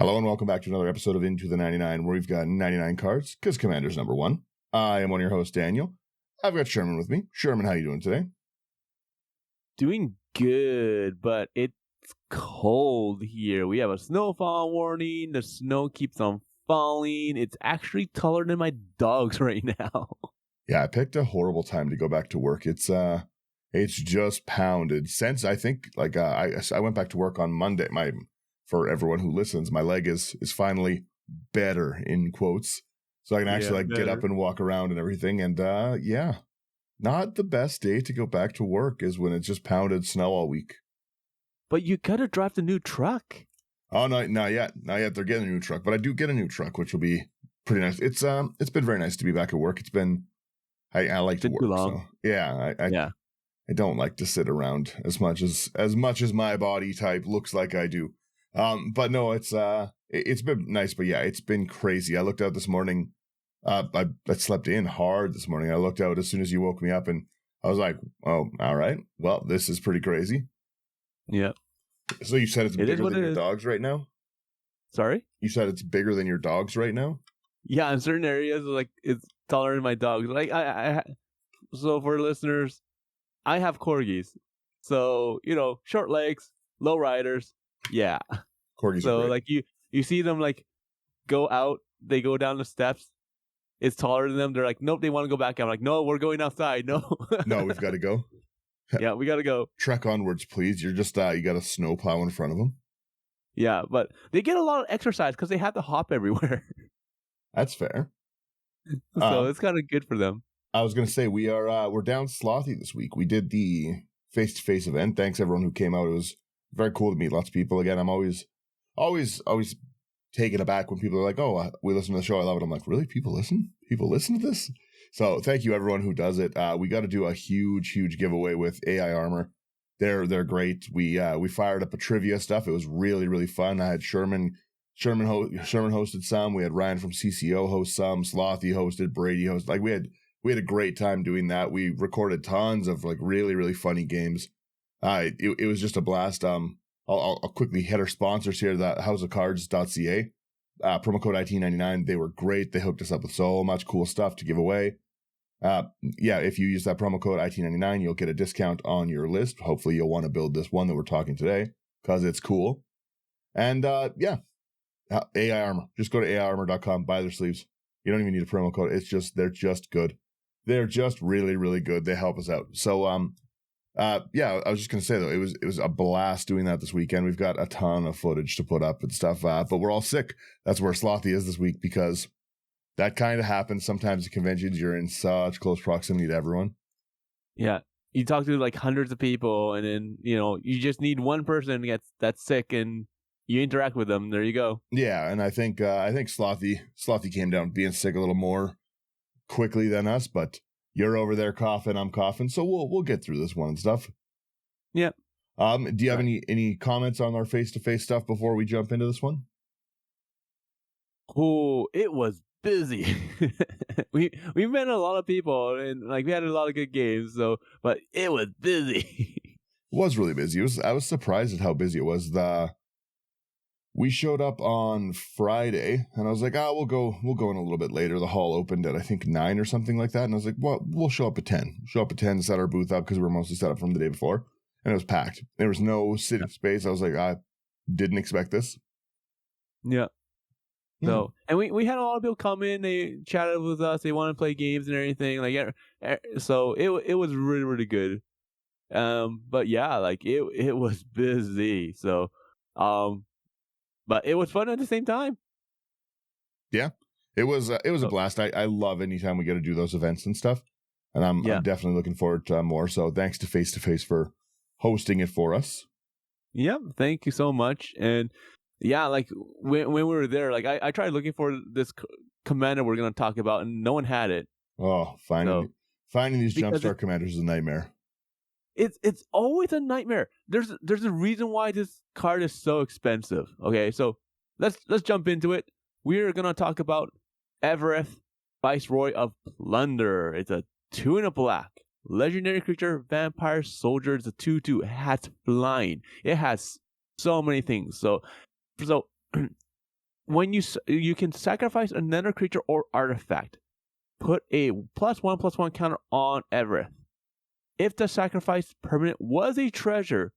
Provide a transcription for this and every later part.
Hello and welcome back to another episode of Into the 99, where we've got 99 cards, because Commander's number one. I am one of your hosts, Daniel. I've got Sherman with me. Sherman, how you doing today? Doing good, but it's cold here. We have a snowfall warning. The snow keeps on falling. It's actually taller than my dogs right now. Yeah, I picked a horrible time to go back to work. It's just pounded since I think I went back to work on Monday. For everyone who listens, my leg is finally better in quotes, so I can actually get up and walk around and everything. And not the best day to go back to work is when it's just pounded snow all week. But you gotta drive the new truck. Oh, no, not yet. They're getting a new truck, but I do get a new truck, which will be pretty nice. It's been very nice to be back at work. It's been I like to work. Too long. So I don't like to sit around as much as my body type looks like I do. But no, it's been nice, but yeah, it's been crazy. I looked out this morning. I slept in hard this morning. I looked out as soon as you woke me up, and I was like, "Oh, all right. Well, this is pretty crazy." Yeah. So you said it's bigger than your dogs right now? Sorry? You said it's bigger than your dogs right now? Yeah, in certain areas, like it's taller than my dogs. Like so for listeners, I have corgis, so short legs, low riders. Yeah. Corgis so are great. Like you see them like go out, they go down the steps. It's taller than them. They're like, nope, they want to go back. I'm like, no, we're going outside. No. No, we've got to go. Yeah, we got to go. Trek onwards, please. You're just you got a snow plow in front of them. Yeah, but they get a lot of exercise because they have to hop everywhere. That's fair. So it's kind of good for them. I was going to say we're down Slothy this week. We did the face-to-face event. Thanks everyone who came out. It was very cool to meet lots of people. Again, I'm always taken aback when people are like, "Oh, we listen to the show. I love it." I'm like, "Really? People listen? People listen to this?" So thank you everyone who does it. We got to do a huge giveaway with AI Armor. They're great. We fired up a trivia stuff. It was really, really fun. I had Sherman hosted some. We had Ryan from CCO host some. Slothy hosted. Brady hosted. Like we had a great time doing that. We recorded tons of like really, really funny games. It was just a blast. I'll quickly hit our sponsors here, that houseofcards.ca. Promo code IT99. They were great. They hooked us up with so much cool stuff to give away. If you use that promo code IT99, you'll get a discount on your list. Hopefully you'll want to build this one that we're talking today because it's cool. And AI Armor. Just go to AIarmor.com, buy their sleeves. You don't even need a promo code. They're just good. They're just really, really good. They help us out. So, I was just going to say, though, it was a blast doing that this weekend. We've got a ton of footage to put up and stuff, but we're all sick. That's where Slothy is this week, because that kind of happens sometimes at conventions. You're in such close proximity to everyone. Yeah. You talk to like hundreds of people, and then, you just need one person that's sick, and you interact with them. There you go. Yeah, and I think Slothy came down being sick a little more quickly than us, but you're over there coughing, I'm coughing, so we'll get through this one and stuff. Yep. Do you have any comments on our face-to-face stuff before we jump into this one? Oh, it was busy. we met a lot of people, and like we had a lot of good games, but it was busy. It was really busy. I was surprised at how busy it was. We showed up on Friday, and I was like, we'll go in a little bit later. The hall opened at, I think, 9 or something like that. And I was like, well, we'll show up at 10. Show up at 10 to set our booth up because we were mostly set up from the day before. And it was packed. There was no sitting space. I was like, I didn't expect this. Yeah. So, and we had a lot of people come in. They chatted with us. They wanted to play games and everything. So it was really, really good. But yeah, like it was busy. So, but it was fun at the same time. Yeah, it was a blast. I love anytime we get to do those events and stuff, and I'm definitely looking forward to more. So thanks to Face to Face for hosting it for us. Yeah, thank you so much. And yeah, like when we were there, like I tried looking for this commander we're going to talk about, and no one had it. Oh, finding these jumpstart commanders is a nightmare. It's always a nightmare. There's a reason why this card is so expensive. Okay, so let's jump into it. We're gonna talk about Evereth, Viceroy of Plunder. It's a 2 and a black. Legendary creature, vampire soldier. It's a 2/2. It has flying. It has so many things. So when you can sacrifice another creature or artifact, put a +1/+1 counter on Evereth. If the sacrifice permanent was a treasure,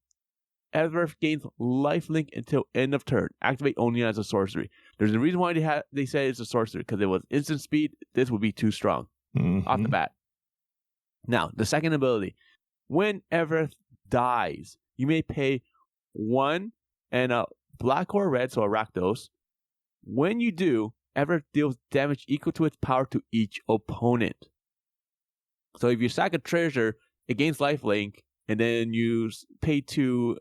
Evereth gains lifelink until end of turn. Activate only as a sorcery. There's a reason why they say it's a sorcery, because it was instant speed. This would be too strong off the bat. Now, the second ability. When Evereth dies, you may pay 1 and a black or red, so a rakdos. When you do, Evereth deals damage equal to its power to each opponent. So if you sack a treasure, it gains lifelink, and then you pay 2,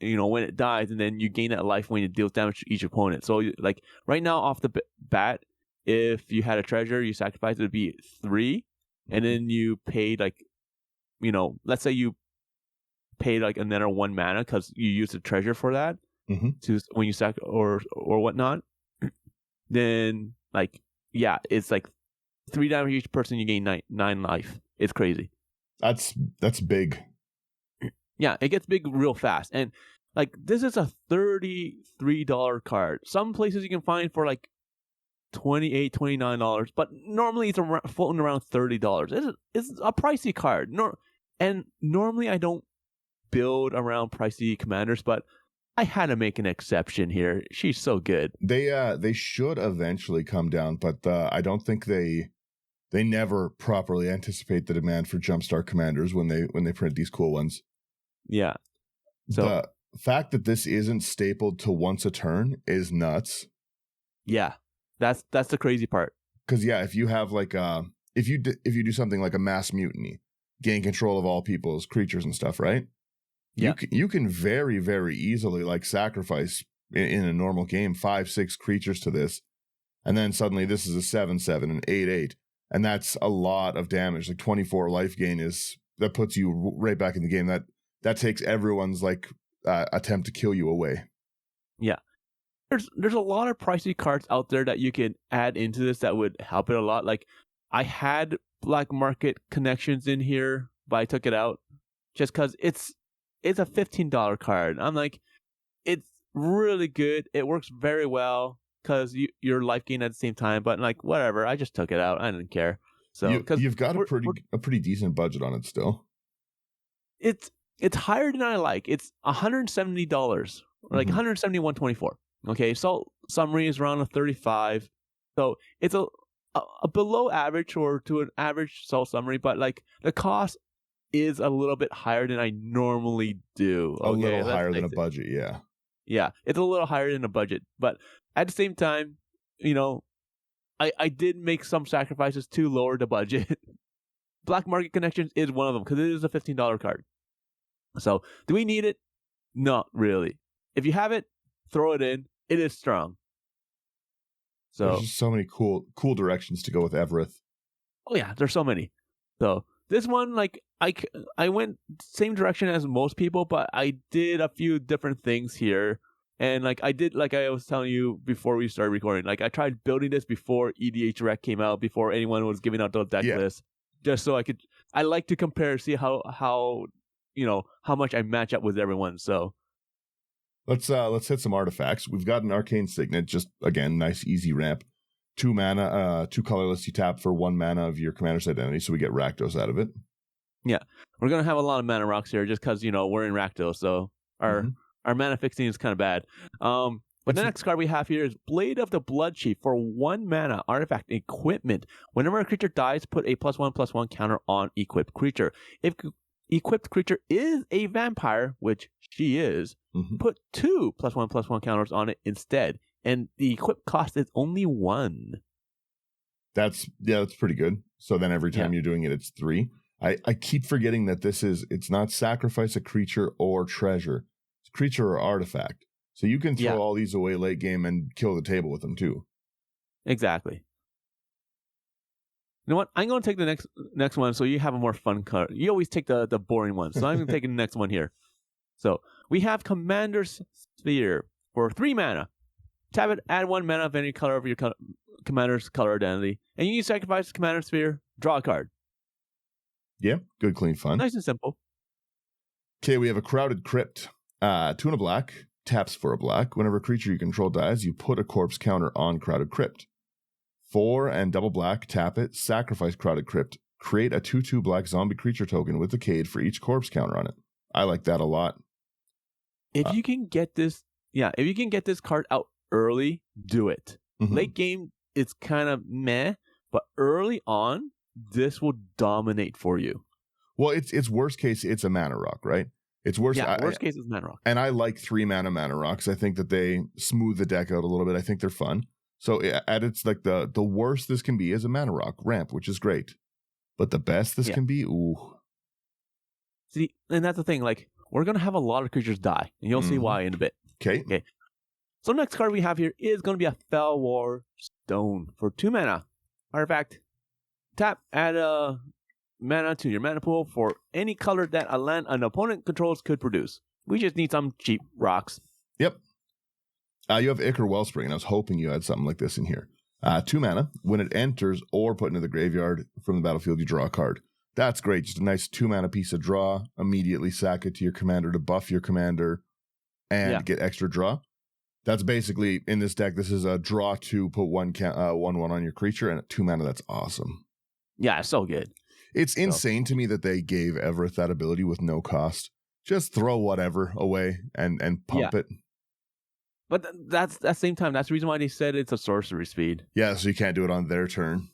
when it dies, and then you gain that life when it deals damage to each opponent. So, like, right now, off the bat, if you had a treasure, you sacrifice, it would be 3, and then you paid, like, let's say you paid, like, another 1 mana because you used a treasure for that, to when you sack or whatnot, then, like, yeah, it's, like, 3 damage each person, you gain 9 life. It's crazy. That's big. Yeah, it gets big real fast. And, like, this is a $33 card. Some places you can find for, like, $28, $29, but normally it's floating around $30. It's a pricey card. And normally I don't build around pricey commanders, but I had to make an exception here. She's so good. They should eventually come down, but I don't think they never properly anticipate the demand for jumpstart commanders when they print these cool ones. Yeah. So the fact that this isn't stapled to once a turn is nuts. Yeah. That's the crazy part. Because if you have like if you do something like a mass mutiny, gain control of all people's creatures and stuff, right? Yeah. You can very, very easily like sacrifice in a normal game 5-6 creatures to this, and then suddenly this is a 7/7 and 8/8, and that's a lot of damage. Like 24 life gain that puts you right back in the game. That takes everyone's like attempt to kill you away. Yeah. There's a lot of pricey cards out there that you can add into this that would help it a lot. Like, I had black market connections in here, but I took it out just because it's a $15 card. I'm like, it's really good. It works very well because you're life gain at the same time. But, like, whatever, I just took it out. I didn't care. So you've got a pretty decent budget on it still. It's higher than I like. It's $170, like $171.24. Okay, so summary is around a 35. So it's a below average or to an average soul summary, but like the cost is a little bit higher than I normally do. Okay? A little higher than a budget, yeah. Yeah, it's a little higher than a budget, but at the same time, I did make some sacrifices to lower the budget. Black Market Connections is one of them because it is a $15 card. So, do we need it? Not really. If you have it, throw it in. It is strong. So there's just so many cool directions to go with Evereth. Oh yeah, there's so many. So this one, like, I went same direction as most people, but I did a few different things here. And like I was telling you before we started recording, like I tried building this before EDH Rec came out, before anyone was giving out those deck lists, just so I like to compare, see how much I match up with everyone. So let's hit some artifacts. We've got an Arcane Signet, just again, nice easy ramp. 2 mana, 2 colorless. You tap for 1 mana of your commander's identity, so we get Rakdos out of it. Yeah, we're gonna have a lot of mana rocks here, just because we're in Rakdos, so our mana fixing is kind of bad. But the next card we have here is Blade of the Blood Chief for 1 mana artifact equipment. Whenever a creature dies, put a +1/+1 counter on equipped creature. If equipped creature is a vampire, which she is, put 2 +1/+1 counters on it instead, and the equip cost is only 1. That's pretty good. So then every time you're doing it, it's 3. I keep forgetting that it's not sacrifice a creature or treasure. It's creature or artifact. So you can throw all these away late game and kill the table with them too. Exactly. You know what? I'm going to take the next one so you have a more fun card. You always take the boring one. So I'm going to take the next one here. So we have Commander's Sphere for 3 mana. Tap it, add 1 mana of any color of your commander's color identity. And you can sacrifice the Commander's Sphere, draw a card. Yeah, good, clean fun. Nice and simple. Okay, we have a Crowded Crypt. 2 and a black. taps for a black. Whenever a creature you control dies, you put a corpse counter on Crowded Crypt. 4 and double black, tap it, sacrifice Crowded Crypt. Create a 2/2 black zombie creature token with Decayed for each corpse counter on it. I like that a lot. If you can get this, if you can get this card out early, do it. Late game, it's kind of meh, but early on, this will dominate for you. Well, it's worst case, it's a mana rock, right? It's worst. Yeah, worst case is mana rock. And I like 3 mana rocks. I think that they smooth the deck out a little bit. I think they're fun. So at its like the worst this can be is a mana rock ramp, which is great. But the best this can be, ooh. See, and that's the thing. Like, we're gonna have a lot of creatures die, and you'll see why in a bit. Okay. So next card we have here is going to be a Felwar Stone for 2 mana. Artifact. Tap, add a mana to your mana pool for any color that a land an opponent controls could produce. We just need some cheap rocks. Yep. You have Ichor Wellspring, and I was hoping you had something like this in here. 2 mana. When it enters or put into the graveyard from the battlefield, you draw a card. That's great. Just a nice 2 mana piece of draw. Immediately sack it to your commander to buff your commander and get extra draw. That's basically, in this deck, this is a draw 2, put 1/1 on your creature, and 2 mana. That's awesome. Yeah, so good. It's insane to me that they gave Evereth that ability with no cost. Just throw whatever away and pump it. But that's at the same time, that's the reason why they said it's a sorcery speed. Yeah, so you can't do it on their turn.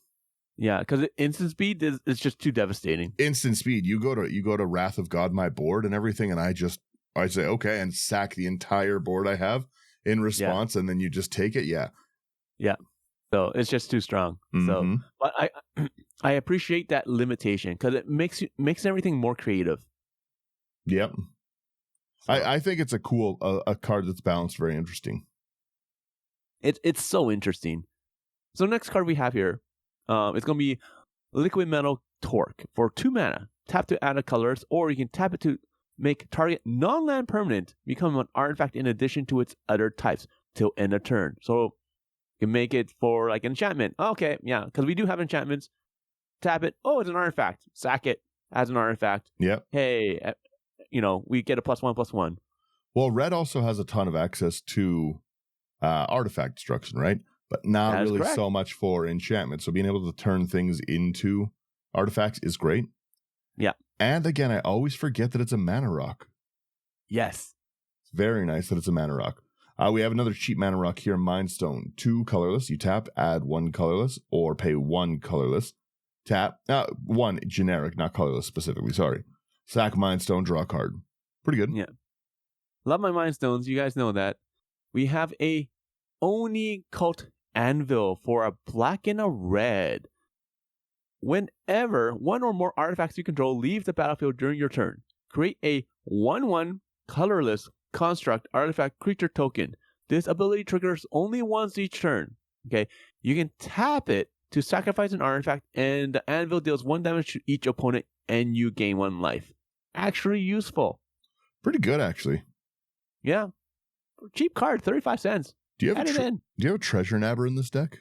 Yeah, because instant speed is just too devastating. Instant speed. You go to Wrath of God, my board and everything, and I say okay and sack the entire board I have in response, and then you just take it. Yeah. So it's just too strong. So, but I appreciate that limitation because it makes everything more creative. Yep. So, I think it's a cool a card that's balanced, very interesting. It's so interesting. So next card we have here, it's going to be Liquid Metal Torque for 2 mana. Tap to add a colors, or you can tap it to make target non-land permanent become an artifact in addition to its other types till end of turn. So you can make it for like enchantment. Okay, yeah, because we do have enchantments. Tap it. Oh, it's an artifact. Sack it as an artifact. Yep. Hey, we get a +1/+1. Well, red also has a ton of access to artifact destruction, right? But not really correct. So much for enchantment. So being able to turn things into artifacts is great. Yeah. And again, I always forget that it's a mana rock. Yes. It's very nice that it's a mana rock. We have another cheap mana rock here, Mind Stone. 2 colorless. You tap, add 1 colorless, or pay 1 colorless. Tap, 1 generic, not colorless specifically, sorry. Sack Mind Stone, draw a card. Pretty good. Yeah. Love my Mind Stones. You guys know that. We have a Oni Cult Anvil for a black and a red. Whenever one or more artifacts you control leave the battlefield during your turn, create a 1/1 colorless construct artifact creature token. This ability triggers only once each turn. Okay, you can tap it to sacrifice an artifact, and the anvil deals 1 damage to each opponent, and you gain 1 life. Actually useful. Pretty good, actually. Yeah, cheap card, 35 cents. Do you have a treasure nabber in this deck?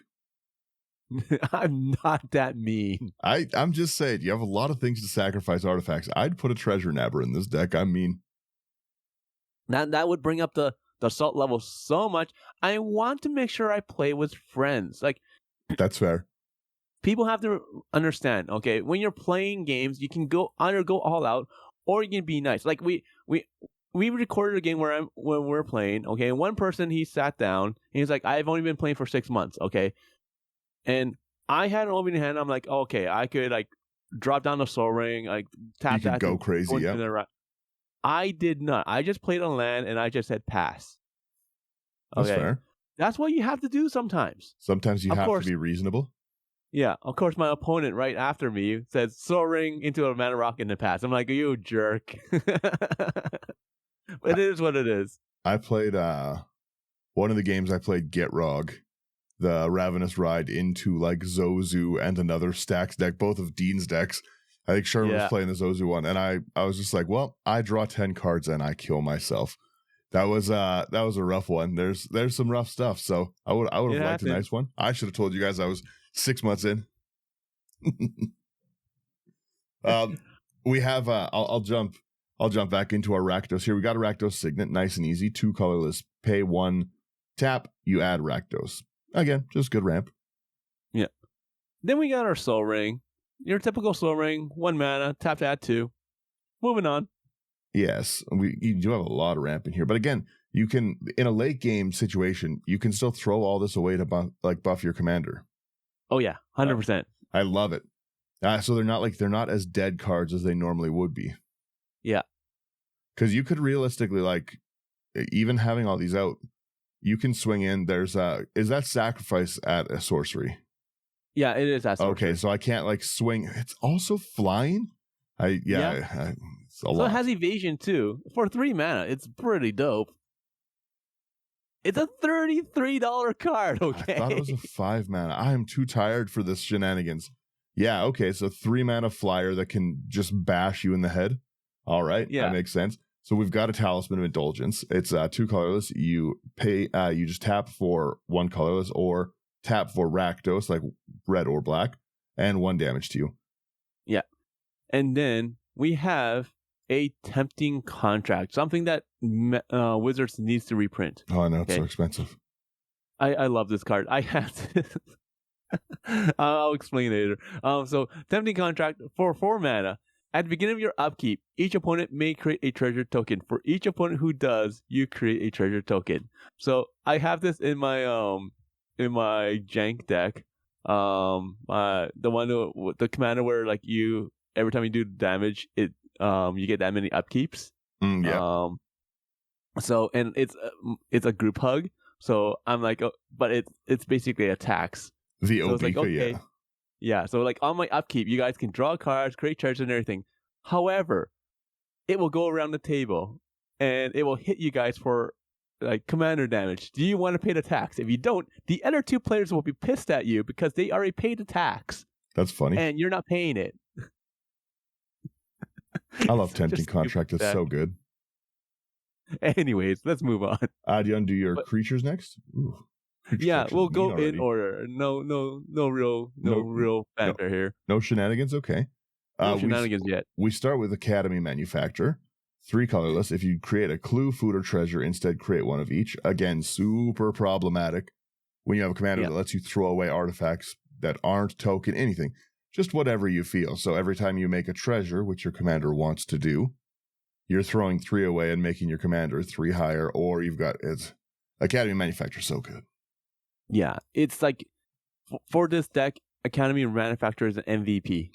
I'm not that mean. I'm just saying, you have a lot of things to sacrifice artifacts. I'd put a treasure nabber in this deck. I mean, that would bring up the assault level so much. I want to make sure I play with friends. Like, that's fair. People have to understand, okay, when you're playing games, you can either go all out or you can be nice. Like we recorded a game when we're playing, okay, and one person, he sat down and he's like, I've only been playing for 6 months, okay? And I had an opening hand. I'm like, okay, I could like drop down the soul ring, like tap that. You could go crazy, yeah. I did not. I just played on land and I just said pass. Okay. That's fair. That's what you have to do sometimes. Sometimes you have to be reasonable. Yeah, of course, my opponent right after me says soul ring into a mana rock in the pass. I'm like, you jerk. But it is what it is. I played one of the games I played, Get Rog, the Ravenous Ride into like Zozu and another Stacks deck, both of Dean's decks. I think Sherman was playing the Zozu one, and I was just like, well, I draw 10 cards and I kill myself. That was a rough one. There's some rough stuff, so I would have liked a nice one. I should have told you guys I was 6 months in. We have I'll I'll jump back into our rakdos here. We got a rakdos signet, nice and easy. 2 colorless, pay 1, tap, you add rakdos. Again, just good ramp. Yeah. Then we got our soul ring. Your typical soul ring, 1 mana, tap to add 2. Moving on. Yes, you do have a lot of ramp in here, but again, you can, in a late game situation, you can still throw all this away to buff your commander. Oh yeah, 100%. I love it. So they're not as dead cards as they normally would be. Yeah, because you could realistically, like, even having all these out, you can swing in. There's is that sacrifice at a sorcery? Yeah, it is at sorcery. Okay, so I can't like swing. It's also flying. It's a so lot. It has evasion too for 3 mana. It's pretty dope. It's a $33 card. Okay, I thought it was a 5 mana. I am too tired for this shenanigans. Yeah, okay, so 3 mana flyer that can just bash you in the head. All right, that makes sense. So we've got a Talisman of Indulgence. It's 2 colorless. You pay. You just tap for 1 colorless, or tap for rakdos, like red or black, and 1 damage to you. Yeah, and then we have a Tempting Contract, something that Wizards needs to reprint. Oh, I know, it's so expensive. I love this card. I have to. I'll explain later. So Tempting Contract for 4 mana. At the beginning of your upkeep, each opponent may create a treasure token. For each opponent who does, you create a treasure token. So I have this in my jank deck. The commander where like you every time you do damage, it you get that many upkeeps. So and it's a group hug. So I'm like, but it's basically a tax. The so Obika, it's like, okay, yeah. Yeah, so like on my upkeep, you guys can draw cards, create treasures and everything. However, it will go around the table and it will hit you guys for like commander damage. Do you want to pay the tax? If you don't, the other 2 players will be pissed at you because they already paid the tax. That's funny. And you're not paying it. I love Tempting Contract. It's so good. Anyways, let's move on. Do you undo your creatures next? Ooh. Yeah, we'll go in order. No real banter here. No shenanigans. Okay. No shenanigans yet. We start with Academy Manufacturer. 3 colorless. If you create a clue, food, or treasure, instead create 1 of each. Again, super problematic when you have a commander that lets you throw away artifacts that aren't token, anything, just whatever you feel. So every time you make a treasure, which your commander wants to do, you're throwing 3 away and making your commander 3 higher, or it's Academy Manufacturer so good. Yeah, it's like for this deck, Academy Manufacturer is an MVP.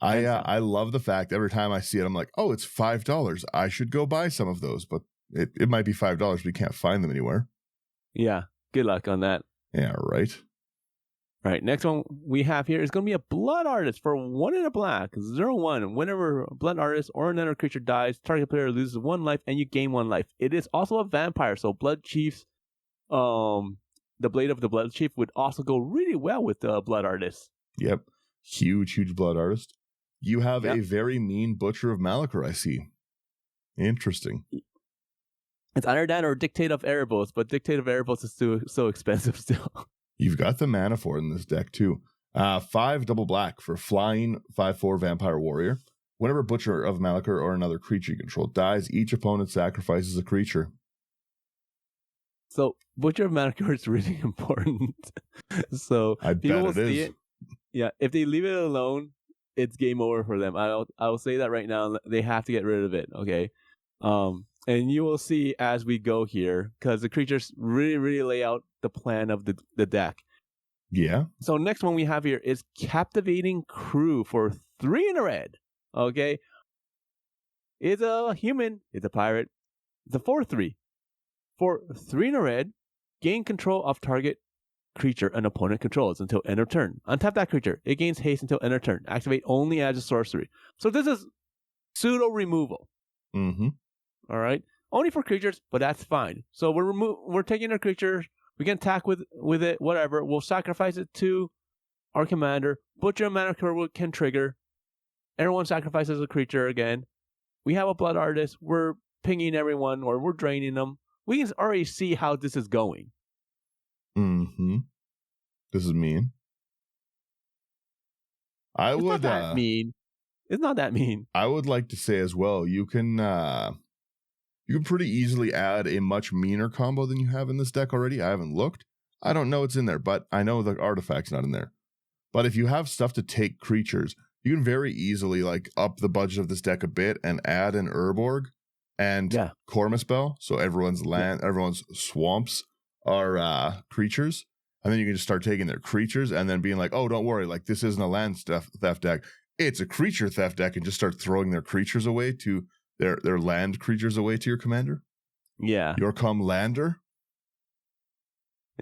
I love the fact every time I see it, I'm like, oh, it's $5. I should go buy some of those, but it might be $5, but you can't find them anywhere. Yeah, good luck on that. Yeah, right. All right, next one we have here is going to be a Blood Artist for 1 in a black, 0/1. Whenever a Blood Artist or another creature dies, target player loses 1 life and you gain 1 life. It is also a vampire, so Blood Chiefs, the Blade of the Blood Chief would also go really well with the Blood Artist. Yep. Huge Blood Artist. You have a very mean Butcher of Malachor, I see. Interesting. It's either that or Dictate of Erebos, but Dictate of Erebos is so expensive still. You've got the mana for it in this deck, too. 5 double black for flying 5/4 Vampire Warrior. Whenever Butcher of Malachor or another creature you control dies, each opponent sacrifices a creature. So Butcher of Malachor is really important. So I bet it is. Yeah, if they leave it alone, it's game over for them. I'll say that right now. They have to get rid of it. Okay, and you will see as we go here because the creatures really lay out the plan of the deck. Yeah. So next one we have here is Captivating Crew for 3 in a red. Okay, it's a human. It's a pirate. It's a 4/3. For 3 in a red, gain control of target creature an opponent controls until end of turn. Untap that creature. It gains haste until end of turn. Activate only as a sorcery. So this is pseudo removal. Mm-hmm. All right. Only for creatures, but that's fine. So we're taking our creature. We can attack with it, whatever. We'll sacrifice it to our commander. Butcher of Malachor can trigger. Everyone sacrifices a creature again. We have a Blood Artist. We're pinging everyone, or we're draining them. We can already see how this is going. Mm-hmm. This is mean. It's not that mean. It's not that mean. I would like to say as well, you can pretty easily add a much meaner combo than you have in this deck already. I haven't looked. I don't know it's in there, but I know the artifact's not in there. But if you have stuff to take creatures, you can very easily like up the budget of this deck a bit and add an Urborg and Cormorspell. So everyone's everyone's swamps are creatures. And then you can just start taking their creatures and then being like, oh, don't worry, like this isn't a land theft deck. It's a creature theft deck, and just start throwing their creatures away to their land creatures away to your commander. Yeah. Your Lander.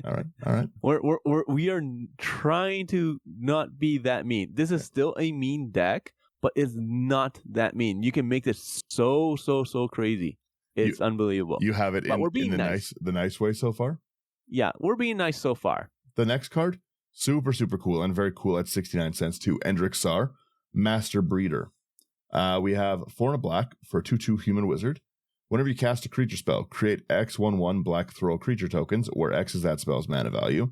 All right. We are trying to not be that mean. This is still a mean deck, but it's not that mean. You can make this so crazy. It's unbelievable. You have it in the nice way so far? Yeah, we're being nice so far. The next card, super cool and very cool at 69 cents too. Endrick Sar, Master Breeder. We have 4 and a black for 2/2 human wizard. Whenever you cast a creature spell, create X/1/1 black throw creature tokens, where X is that spell's mana value.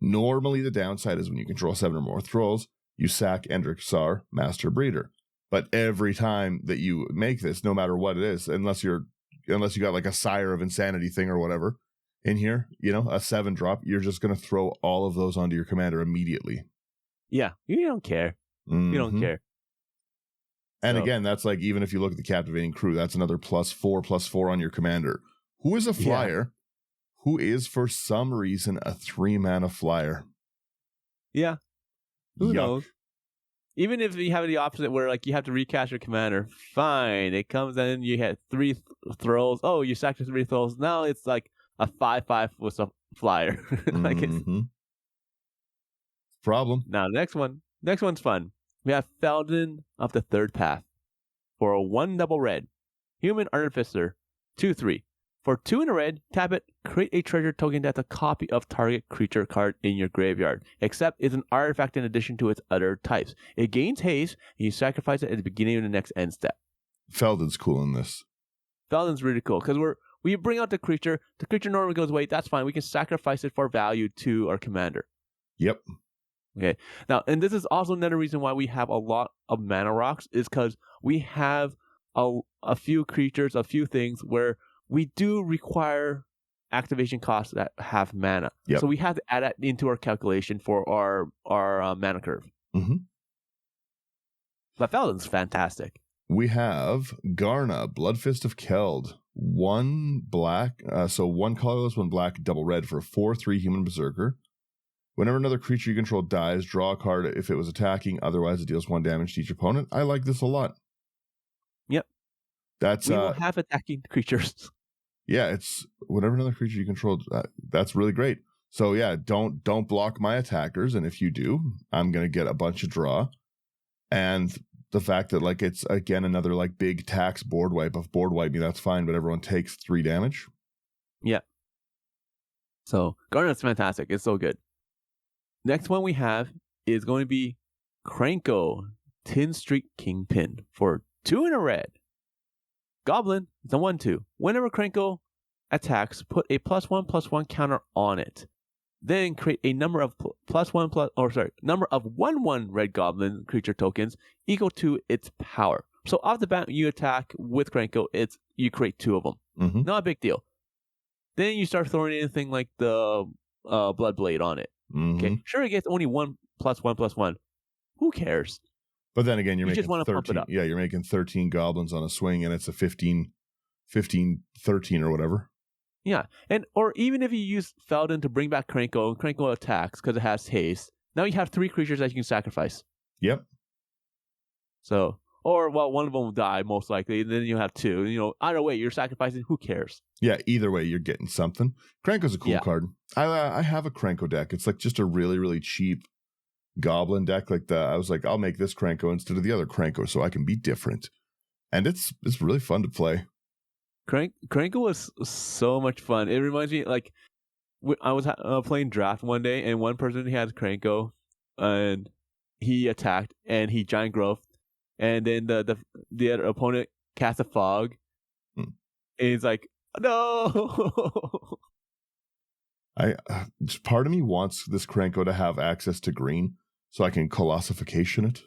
Normally, the downside is when you control 7 or more thralls, you sack Endrick Sar, Master Breeder. But every time that you make this, no matter what it is, unless you got like a Sire of Insanity thing or whatever in here, a 7-drop, you're just going to throw all of those onto your commander immediately. Yeah, you don't care. Mm-hmm. You don't care. And again, that's like, even if you look at the Captivating Crew, that's another +4/+4 on your commander, who is a flyer, who is for some reason a 3-mana flyer. Yeah. Who knows? Even if you have the opposite where like you have to recast your commander, fine. It comes in, you had 3 throws. Oh, you sacked 3 throws. Now it's like a 5/5 with a flyer. Like it's problem. Now next one's fun. We have Feldon of the Third Path for a 1 double red. Human Artificer, 2/3. For 2 in a red, tap it, create a treasure token that's a copy of target creature card in your graveyard, except it's an artifact in addition to its other types. It gains haste, and you sacrifice it at the beginning of the next end step. Feldon's cool in this. Feldon's really cool, because we bring out the creature normally goes away, that's fine, we can sacrifice it for value to our commander. Yep. Okay. Now, and this is also another reason why we have a lot of mana rocks, is because we have a few creatures, a few things where we do require activation costs that have mana. Yep. So we have to add that into our calculation for our mana curve. Mm-hmm. But Feldon's fantastic. We have Garna, Bloodfist of Keld. 1 black, so 1 colorless, 1 black, double red for a 4/3 human berserker. Whenever another creature you control dies, draw a card if it was attacking. Otherwise, it deals 1 damage to each opponent. I like this a lot. Yep. We will have attacking creatures. Yeah, it's whenever another creature you control. That's really great. So yeah, don't block my attackers, and if you do, I'm gonna get a bunch of draw. And the fact that like it's again another like big tax board wipe. If board wipe me, that's fine, but everyone takes 3 damage. Yeah. So Garnet's fantastic. It's so good. Next one we have is going to be Krenko, Tin Street Kingpin for 2 in a red. Goblin, it's a 1/2. Whenever Krenko attacks, put a +1/+1 counter on it. Then create a number of number of 1/1 red goblin creature tokens equal to its power. So off the bat, you attack with Krenko, you create 2 of them. Mm-hmm. Not a big deal. Then you start throwing anything like the Bloodblade on it. Mm-hmm. Okay, sure, it gets only 1/1/1. Who cares? But then again, you're making just want to pump it up. Yeah, you're making 13 goblins on a swing, and it's a 15, 13 or whatever. Yeah, or even if you use Feldon to bring back Krenko, and Krenko attacks because it has haste, now you have 3 creatures that you can sacrifice. Yep. So, one of them will die most likely, and then you have 2. Either way, you're sacrificing. Who cares? Yeah, either way, you're getting something. Krenko's a cool card. I have a Krenko deck. It's like just a really, really cheap goblin deck. I was like, I'll make this Krenko instead of the other Krenko so I can be different. And it's really fun to play. Krenko was so much fun. It reminds me, like, I was playing draft one day, and one person had Krenko, and he attacked, and he giant growth, and then the other opponent cast a fog, and he's like, no. Just part of me wants this Krenko to have access to green so I can colossification it.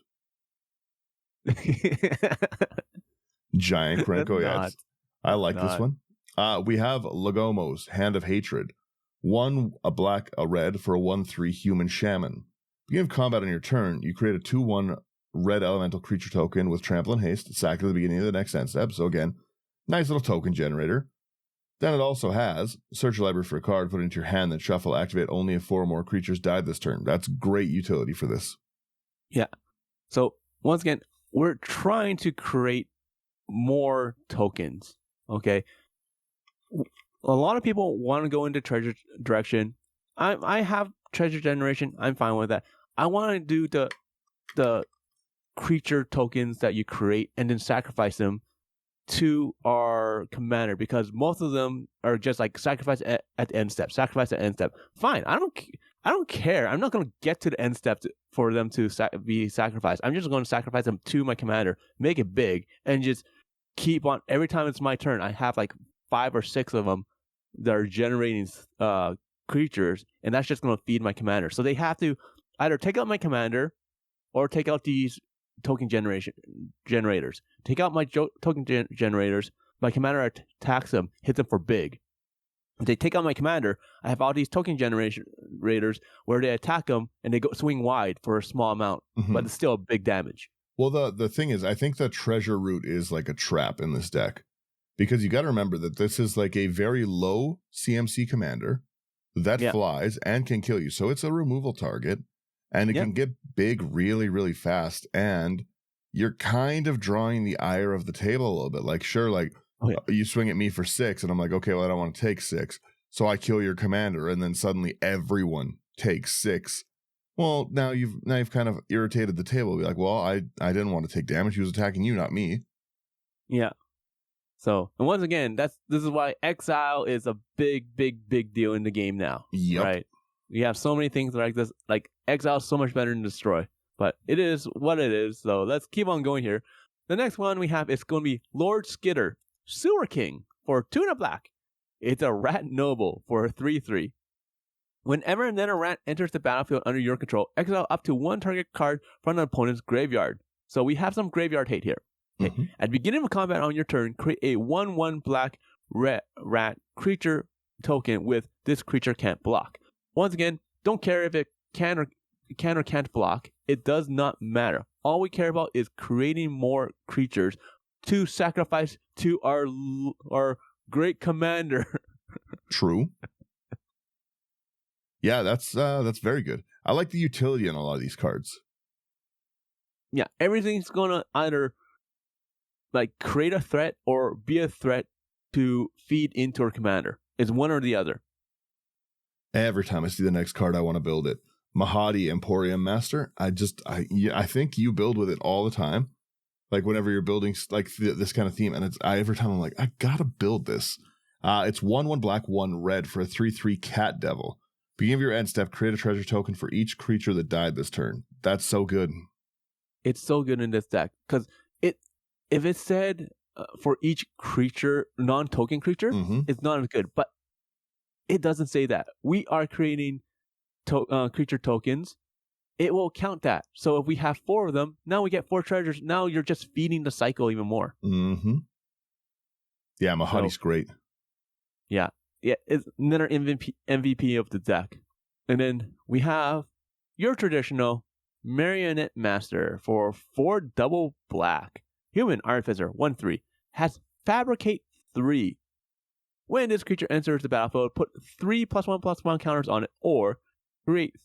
Giant Krenko. Yeah, I like this one. We have Legomo's Hand of Hatred. 1 a black, a red for a 1/3 human shaman. Beginning of combat on your turn, you create a 2/1 red elemental creature token with trample and haste. Sack at the beginning of the next end step. So again, nice little token generator. Then it also has search your library for a card, put it into your hand, then shuffle, activate only if 4 or more creatures died this turn. That's great utility for this. Yeah. So once again, we're trying to create more tokens. Okay. A lot of people want to go into treasure direction. I have treasure generation. I'm fine with that. I want to do the creature tokens that you create and then sacrifice them to our commander, because most of them are just like sacrifice at the end step. Sacrifice at end step. Fine. I don't care. I'm not going to get to the end step for them to be sacrificed. I'm just going to sacrifice them to my commander, make it big, and just keep on. Every time it's my turn, I have like 5 or 6 of them that are generating creatures, and that's just going to feed my commander. So they have to either take out my commander or take out these token generators. Take out my token generators. My commander attacks them, hits them for big. If they take out my commander, I have all these token generators where they attack them and they go swing wide for a small amount, but it's still big damage. Well, the thing is, I think the treasure route is like a trap in this deck, because you got to remember that this is like a very low CMC commander that flies and can kill you. So it's a removal target, and it can get big really, really fast. And you're kind of drawing the ire of the table a little bit. Like, sure, like you swing at me for 6, and I'm like, okay, well, I don't want to take 6. So I kill your commander, and then suddenly everyone takes 6. Well, now you've kind of irritated the table. Be like, well, I didn't want to take damage. He was attacking you, not me. Yeah. So, and once again, this is why exile is a big, big, big deal in the game now. Yep. Right. We have so many things like this. Like, exile is so much better than destroy. But it is what it is. So let's keep on going here. The next one we have is going to be Lord Skitter, Sewer King for 2 and a black. It's a rat noble for a 3/3. Whenever and then a rat enters the battlefield under your control, exile up to 1 target card from an opponent's graveyard. So we have some graveyard hate here. Okay. At the beginning of combat on your turn, create a 1/1 black rat creature token with this creature can't block. Once again, don't care if it can or can't block. It does not matter. All we care about is creating more creatures to sacrifice to our great commander. True. Yeah, that's very good. I like the utility in a lot of these cards. Yeah, everything's gonna either like create a threat or be a threat to feed into our commander. It's one or the other. Every time I see the next card, I want to build it. Mahadi Emporium Master. I think you build with it all the time. Like whenever you're building like this kind of theme, and every time I'm like, I gotta build this. It's 1/1 black, 1 red for a 3/3 cat devil. Beginning of your end step, create a treasure token for each creature that died this turn. That's so good. It's so good in this deck because if it said for each creature, non-token creature, it's not as good. But it doesn't say that. We are creating creature tokens. It will count that. So if we have 4 of them, now we get 4 treasures. Now you're just feeding the cycle even more. Yeah, Mahadi's great. Yeah, it's another MVP of the deck. And then we have your traditional Marionette Master for 4 double black. Human Artificer 1/3 has Fabricate 3. When this creature enters the battlefield, put 3 +1/+1 counters on it, or create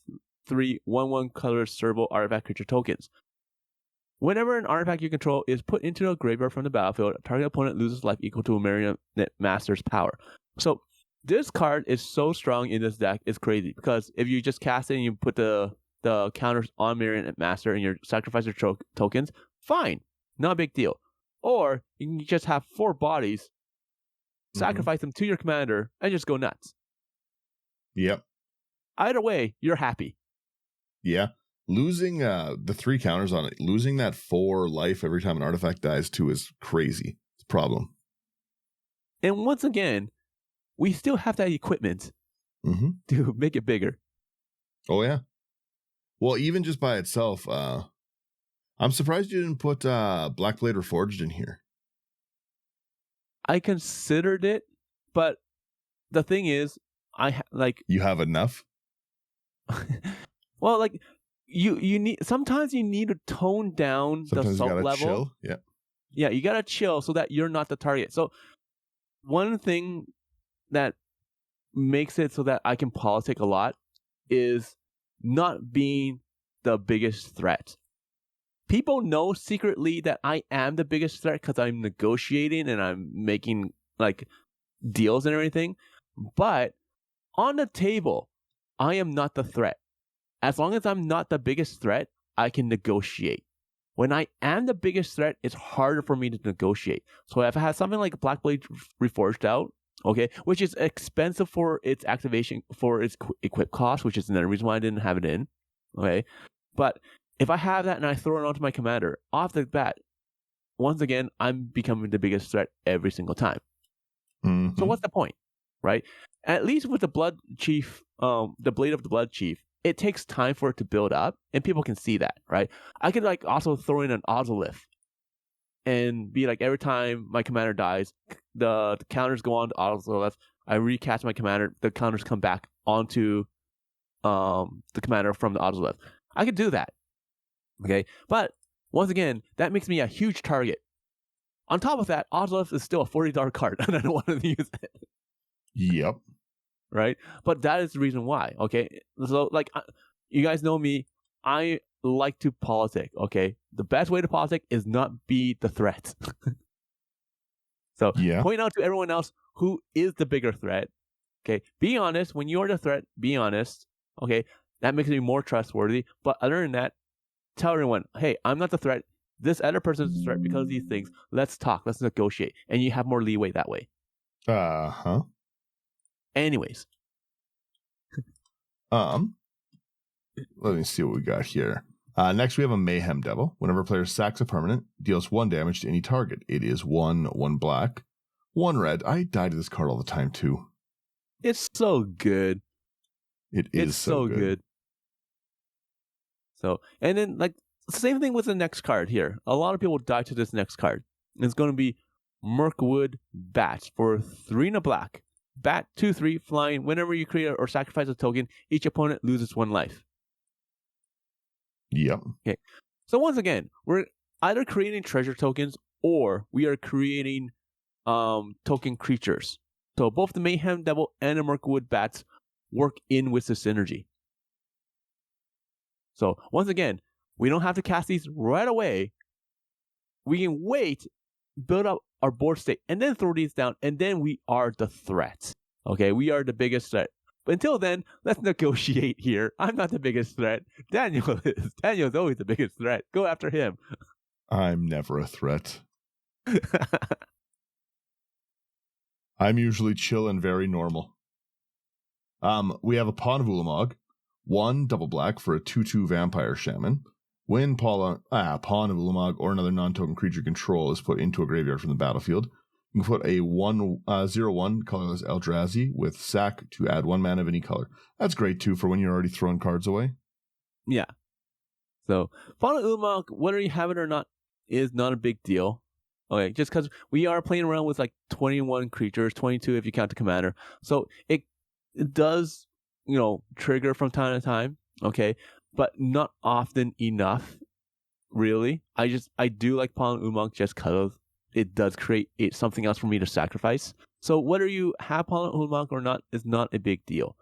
3 1/1 color serval artifact creature tokens. Whenever an artifact you control is put into a graveyard from the battlefield, a target opponent loses life equal to a Marionette Master's power. So this card is so strong in this deck, it's crazy. Because if you just cast it and you put the counters on Marionette Master and you sacrifice your tokens, fine. Not a big deal. Or you can just have 4 bodies, sacrifice them to your commander, and just go nuts. Yep. Either way, you're happy. Yeah. Losing the 3 counters on it, losing that 4 life every time an artifact dies too is crazy. It's a problem. And once again, we still have that equipment to make it bigger. Oh, yeah. Well, even just by itself, I'm surprised you didn't put Blackblade Reforged in here. I considered it, but the thing is, you have enough. Well, like you need sometimes you need to tone down the assault level. Chill. Yeah, you gotta chill so that you're not the target. So one thing that makes it so that I can politic a lot is not being the biggest threat. People know secretly that I am the biggest threat because I'm negotiating and I'm making like deals and everything. But on the table, I am not the threat. As long as I'm not the biggest threat, I can negotiate. When I am the biggest threat, it's harder for me to negotiate. So if I have something like Blackblade Reforged out, okay, which is expensive for its activation, for its equip cost, which is another reason why I didn't have it in, okay? But if I have that and I throw it onto my commander, off the bat, once again, I'm becoming the biggest threat every single time. Mm-hmm. So what's the point, right? At least with the Blood Chief, the Blade of the Blood Chief, it takes time for it to build up, and people can see that, right? I could like also throw in an Ozolith and be like, every time my commander dies, the counters go on to Ozolith. I recast my commander, the counters come back onto the commander from the Ozolith. I could do that, okay? But once again, that makes me a huge target. On top of that, Ozolith is still a $40 card, and I don't want to use it. Yep. Right? But that is the reason why, okay? So, like, you guys know me. I like to politic, okay? The best way to politic is not be the threat. So, point out to everyone else who is the bigger threat, okay? Be honest. When you're the threat, be honest, okay? That makes me more trustworthy. But other than that, tell everyone, hey, I'm not the threat. This other person's the threat because of these things. Let's talk. Let's negotiate. And you have more leeway that way. Uh-huh. Anyways. Let me see what we got here. Next, we have a Mayhem Devil. Whenever a player sacks a permanent, deals 1 damage to any target. It is 1 black, 1 red. I die to this card all the time, too. It's so good. It's so good. So, and then, like, same thing with the next card here. A lot of people die to this next card. It's going to be Mirkwood Bat for 3 and a black. Bat 2/3 flying. Whenever you create or sacrifice a token, each opponent loses 1 life. Yep. Okay. So once again, we're either creating treasure tokens or we are creating token creatures. So both the Mayhem Devil and the Mirkwood Bats work in with the synergy. So once again, we don't have to cast these right away. We can wait, build up our board state, and then throw these down, and then we are the threat. Okay, we are the biggest threat. But until then, let's negotiate here. I'm not the biggest threat. Daniel is. Daniel's always the biggest threat. Go after him. I'm never a threat. I'm usually chill and very normal. We have a Pawn of Ulamog, 1 double black for a 2/2 Vampire Shaman. When Pawn of Ulamog or another non-token creature control is put into a graveyard from the battlefield, you can put a 0/1 colorless Eldrazi with sack to add 1 mana of any color. That's great too for when you're already throwing cards away. Yeah. So Pawn of Ulamog, whether you have it or not, is not a big deal. Okay, just because we are playing around with like 21 creatures, 22 if you count the commander. So it does, trigger from time to time. Okay. But not often enough, really. I do like Pawn of Ulamog just because it does create something else for me to sacrifice. So whether you have Pawn of Ulamog or not is not a big deal.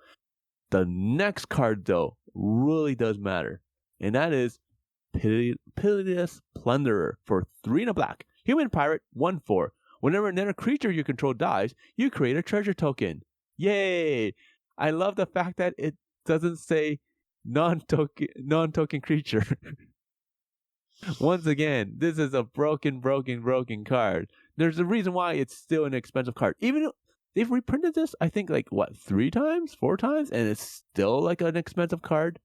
The next card, though, really does matter. And that is Pitiless Plunderer for 3 and a black. Human Pirate, 1/4. Whenever another creature you control dies, you create a treasure token. Yay! I love the fact that it doesn't say non-token creature. Once again, this is a broken card. There's a reason why it's still an expensive card. Even though they've reprinted this, I think 3 times, 4 times, and it's still like an expensive card.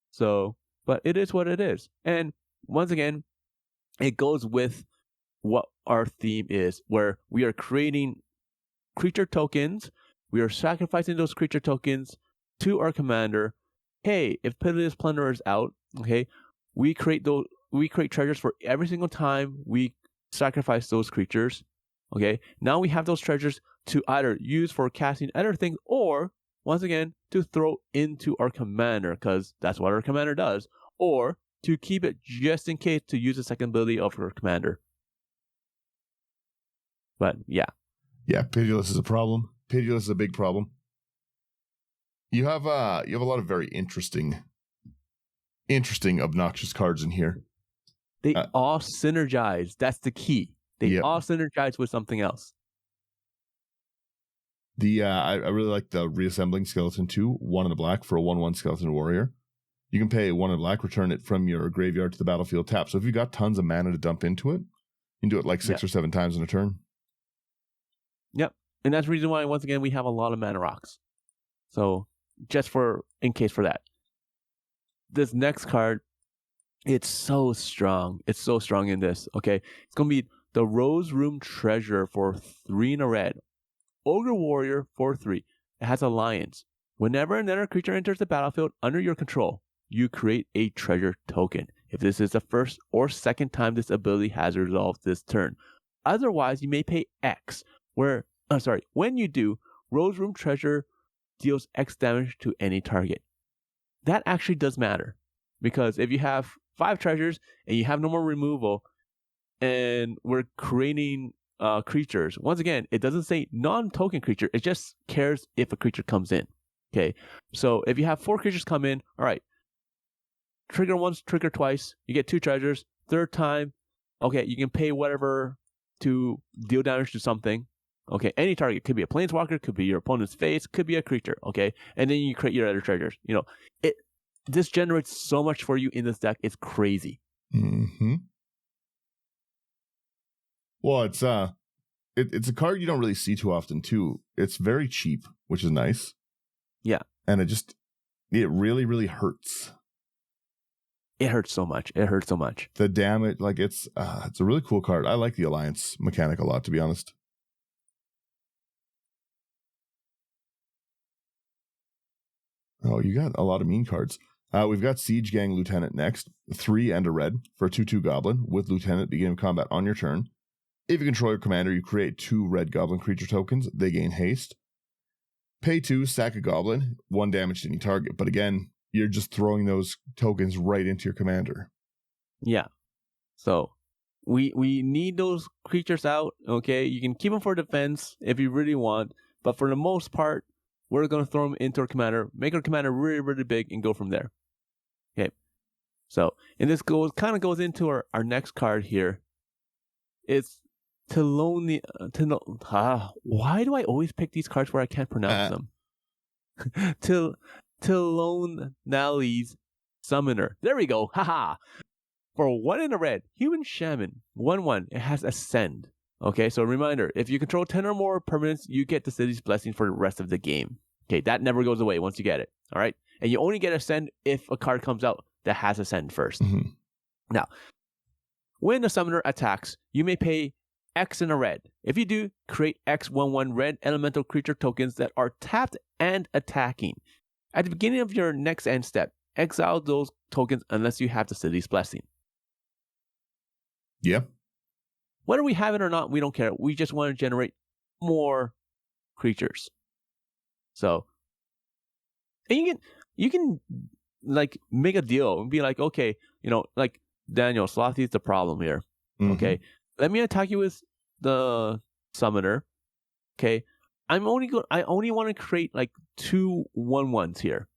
So, but it is what it is. And once again, it goes with what our theme is, where we are creating creature tokens. We are sacrificing those creature tokens to our commander. Hey, if Pitiless Plunderer is out, okay, we create we create treasures for every single time we sacrifice those creatures. Okay, now we have those treasures to either use for casting other things, or once again to throw into our commander, because that's what our commander does, or to keep it just in case to use the second ability of our commander. But yeah, Pitiless is a problem. Pitiless is a big problem. You have a lot of very interesting obnoxious cards in here. They all synergize. That's the key. They all synergize with something else. I really like the Reassembling Skeleton 2, 1 in the black for a 1/1 Skeleton Warrior. You can pay 1 in black, return it from your graveyard to the battlefield tap. So if you've got tons of mana to dump into it, you can do it like 6 or 7 times in a turn. Yep. And that's the reason why, once again, we have a lot of mana rocks. So just in case for that. This next card, it's so strong. It's so strong in this. Okay. It's going to be the Rose Room Treasure for 3 in a red. Ogre Warrior for 3. It has Alliance. Whenever another creature enters the battlefield under your control, you create a treasure token. If this is the first or second time this ability has resolved this turn. Otherwise, you may pay X. When you do, Rose Room Treasure deals X damage to any target. That actually does matter, because if you have 5 treasures and you have no more removal, and we're creating creatures, once again, it doesn't say non-token creature. It just cares if a creature comes in. Okay, so if you have 4 creatures come in, all right, trigger once, trigger twice, you get 2 treasures. Third time, okay, you can pay whatever to deal damage to something. Okay, any target. Could be a planeswalker, could be your opponent's face, could be a creature. Okay, and then you create your other treasures. This generates so much for you in this deck. It's crazy. Mm-hmm. Well, it's a card you don't really see too often too. It's very cheap, which is nice. Yeah, and it really, really hurts. It hurts so much. The damage, like it's a really cool card. I like the Alliance mechanic a lot, to be honest. Oh, you got a lot of mean cards. We've got Siege Gang Lieutenant next. 3 and a red for a 2/2 Goblin with Lieutenant beginning combat on your turn. If you control your commander, you create 2 red Goblin creature tokens. They gain haste. Pay 2, sack a Goblin, 1 damage to any target. But again, you're just throwing those tokens right into your commander. Yeah. So we need those creatures out. Okay, you can keep them for defense if you really want, but for the most part, we're going to throw them into our commander, make our commander really, really big, and go from there. Okay. So, and this kind of goes into our next card here. It's Why do I always pick these cards where I can't pronounce them? Tilonali's Summoner. There we go. Haha. For 1 in a red, Human Shaman, 1/1. It has Ascend. Okay, so reminder, if you control 10 or more permanents, you get the City's Blessing for the rest of the game. Okay, that never goes away once you get it. All right? And you only get Ascend if a card comes out that has Ascend first. Mm-hmm. Now, when a summoner attacks, you may pay X in a red. If you do, create X 1/1 red elemental creature tokens that are tapped and attacking. At the beginning of your next end step, exile those tokens unless you have the City's Blessing. Yeah. Whether we have it or not, we don't care. We just want to generate more creatures. So, and you can like make a deal and be like, okay, like Daniel, Slothy is the problem here. Mm-hmm. Okay, let me attack you with the summoner. Okay, I only want to create like 2 1/1s here.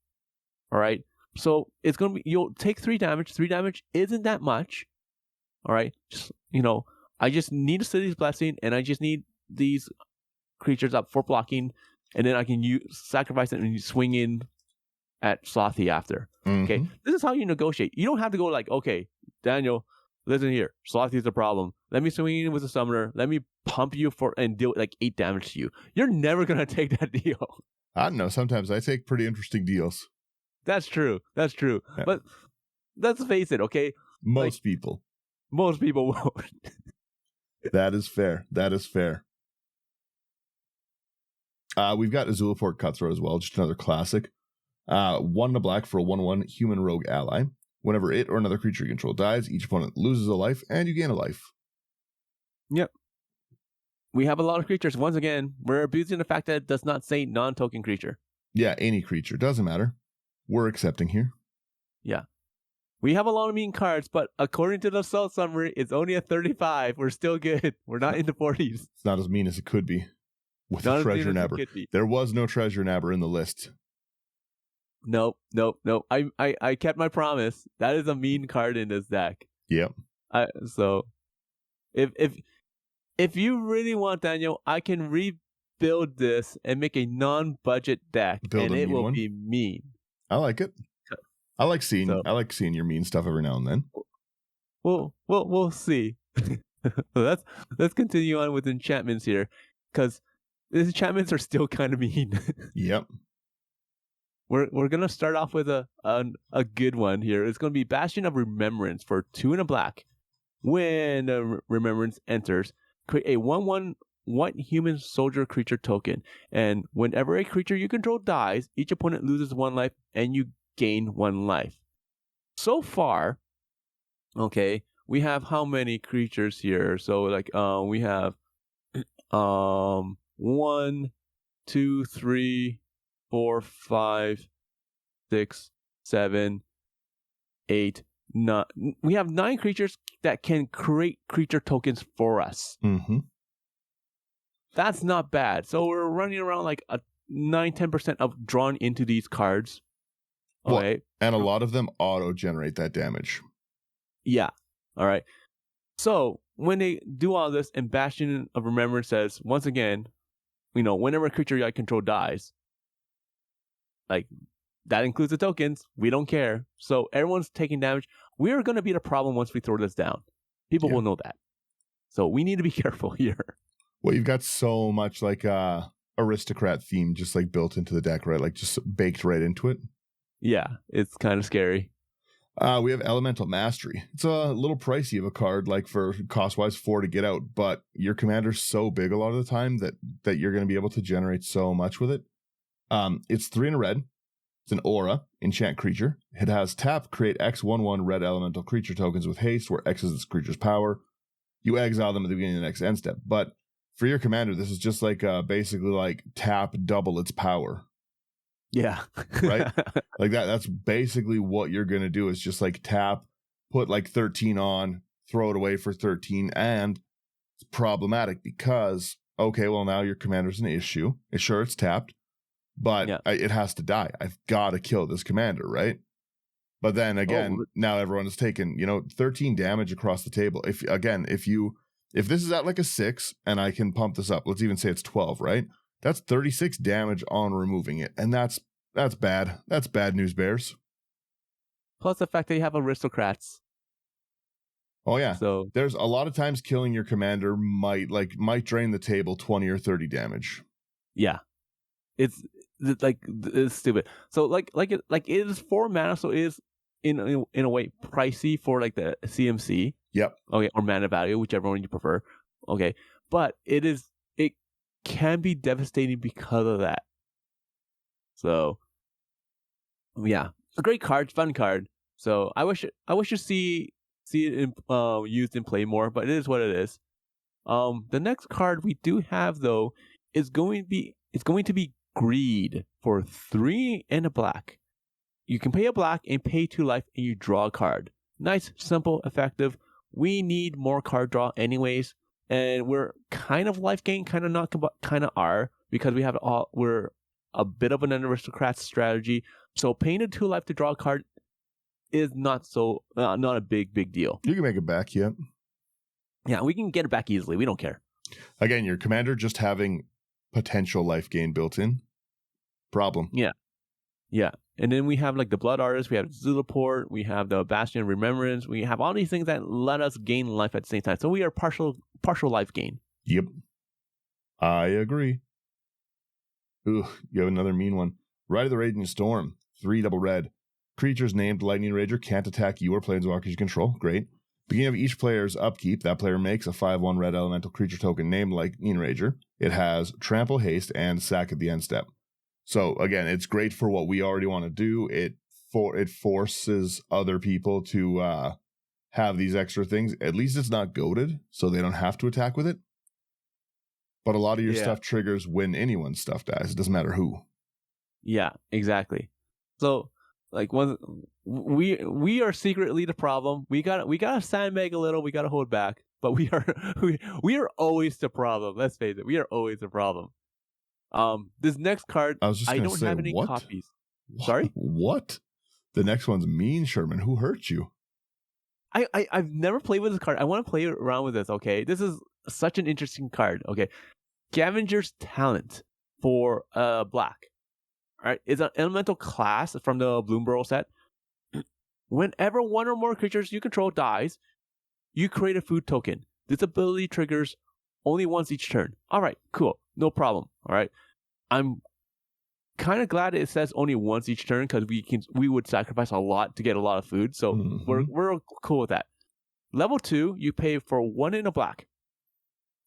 All right, so it's gonna be, you'll take 3 damage. 3 damage isn't that much. All right, just I just need a City's Blessing, and I just need these creatures up for blocking, and then I can sacrifice it and swing in at Slothy after. Mm-hmm. Okay, this is how you negotiate. You don't have to go like, okay, Daniel, listen here, Slothy is the problem. Let me swing in with a summoner. Let me pump you and deal like 8 damage to you. You're never gonna take that deal. I don't know. Sometimes I take pretty interesting deals. That's true. Yeah. But let's face it, okay? Most people won't. That is fair. We've got Azulaport Cutthroat as well, just another classic. 1 in a black for a 1/1 human rogue ally. Whenever it or another creature you control dies, each opponent loses a life and you gain a life. Yep. We have a lot of creatures. Once again, we're abusing the fact that it does not say non-token creature. Yeah, any creature. Doesn't matter. We're accepting here. Yeah. We have a lot of mean cards, but according to the Soul Summary, it's only a 35. We're still good. We're not in the 40s. It's not as mean as it could be with Not a as mean treasure as it nabber. could be. There was no treasure nabber in the list. Nope. I kept my promise. That is a mean card in this deck. Yep. So if you really want, Daniel, I can rebuild this and make a non-budget deck, and it will be mean. I like it. I like seeing your mean stuff every now and then. We'll see. Let's continue on with enchantments here, because these enchantments are still kind of mean. Yep. We're gonna start off with a good one here. It's gonna be Bastion of Remembrance for 2 and a black. When Remembrance enters, create a 1/1 white human soldier creature token, and whenever a creature you control dies, each opponent loses 1 life and you gain 1 life. So far, okay, we have how many creatures here? So like we have 1, 2, 3, 4, 5, 6, 7, 8, 9. We have 9 creatures that can create creature tokens for us. Mm-hmm. That's not bad. So we're running around like a 9-10% of drawn into these cards. Well, Okay. and a lot of them auto-generate that damage. Yeah. All right. So when they do all this, and Bastion of Remembrance says, once again, whenever a creature I control dies, like that includes the tokens. We don't care. So everyone's taking damage. We are going to be the problem once we throw this down. People will know that. So we need to be careful here. Well, you've got so much like aristocrat theme just like built into the deck, right? Like just baked right into it. Yeah, it's kind of scary. We have Elemental Mastery. It's a little pricey of a card, like for cost-wise 4 to get out, but your commander's so big a lot of the time that you're going to be able to generate so much with it. It's 3 in a red. It's an aura, enchant creature. It has tap, create X/1/1 red elemental creature tokens with haste, where X is this creature's power. You exile them at the beginning of the next end step. But for your commander, this is just like basically like tap, double its power. Yeah. Right? Like that's basically what you're going to do is just like tap, put like 13 on, throw it away for 13, and it's problematic because, okay, well now your commander's an issue. Sure, it's tapped, but it has to die. I've got to kill this commander, right? But then again, now everyone is taking, 13 damage across the table. If this is at like a 6 and I can pump this up, let's even say it's 12, right? That's 36 damage on removing it. And that's bad. That's bad news, Bears. Plus the fact that you have aristocrats. Oh yeah. So there's a lot of times killing your commander might drain the table 20 or 30 damage. Yeah. It's stupid. So like it is 4 mana, so it is in a way pricey for like the CMC. Yep. Okay, or mana value, whichever one you prefer. Okay. But it can be devastating because of that. So yeah, a great card, fun card. So I wish you see it used in play more, but it is what it is. The next card we do have though is going to be Greed for 3 and a black. You can pay a black and pay 2 life and you draw a card. Nice, simple, effective. We need more card draw anyways, and we're kind of life gain, kind of not, kind of are, because we're a bit of an aristocrat strategy. So paying a 2 life to draw a card is not a big deal. You can make it back, yeah. Yeah, we can get it back easily. We don't care. Again, your commander just having potential life gain built in. Problem. Yeah. And then we have like the Blood Artist, we have Zulaport, we have the Bastion of Remembrance, we have all these things that let us gain life at the same time. So we are partial life gain. Yep. I agree. Ooh, you have another mean one. Ride of the Raging Storm, 3 double red. Creatures named Lightning Rager can't attack you or planeswalkers you control. Great. Beginning of each player's upkeep, that player makes a 5/1 red elemental creature token named Lightning Rager. It has trample, haste, and sack at the end step. So again, it's great for what we already want to do. It it forces other people to have these extra things. At least it's not goated, so they don't have to attack with it. But a lot of your stuff triggers when anyone's stuff dies. It doesn't matter who. Yeah, exactly. So, like, we are secretly the problem. We gotta sandbag a little. We gotta hold back. But we are always the problem. Let's face it. We are always the problem. This next card, I don't have any copies. Sorry? What? The next one's mean, Sherman. Who hurt you? I've never played with this card. I want to play around with this, okay? This is such an interesting card, okay? Scavenger's Talent for black. All right, it's an elemental class from the Bloomburrow set. Whenever one or more creatures you control dies, you create a food token. This ability triggers only once each turn. All right, cool. No problem. All right. I'm kind of glad it says only once each turn because we would sacrifice a lot to get a lot of food. So we're cool with that. Level 2, you pay for 1 in a black.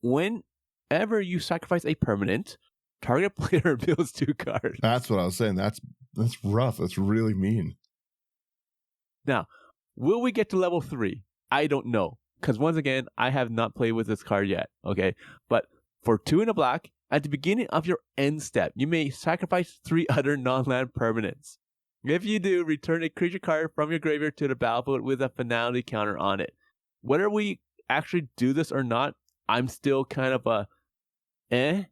Whenever you sacrifice a permanent, target player deals 2 cards. That's what I was saying. That's rough. That's really mean. Now, will we get to level 3? I don't know. Because once again, I have not played with this card yet. Okay. But for 2 in a black, at the beginning of your end step, you may sacrifice 3 other non-land permanents. If you do, return a creature card from your graveyard to the battlefield with a finality counter on it. Whether we actually do this or not, I'm still kind of Okay.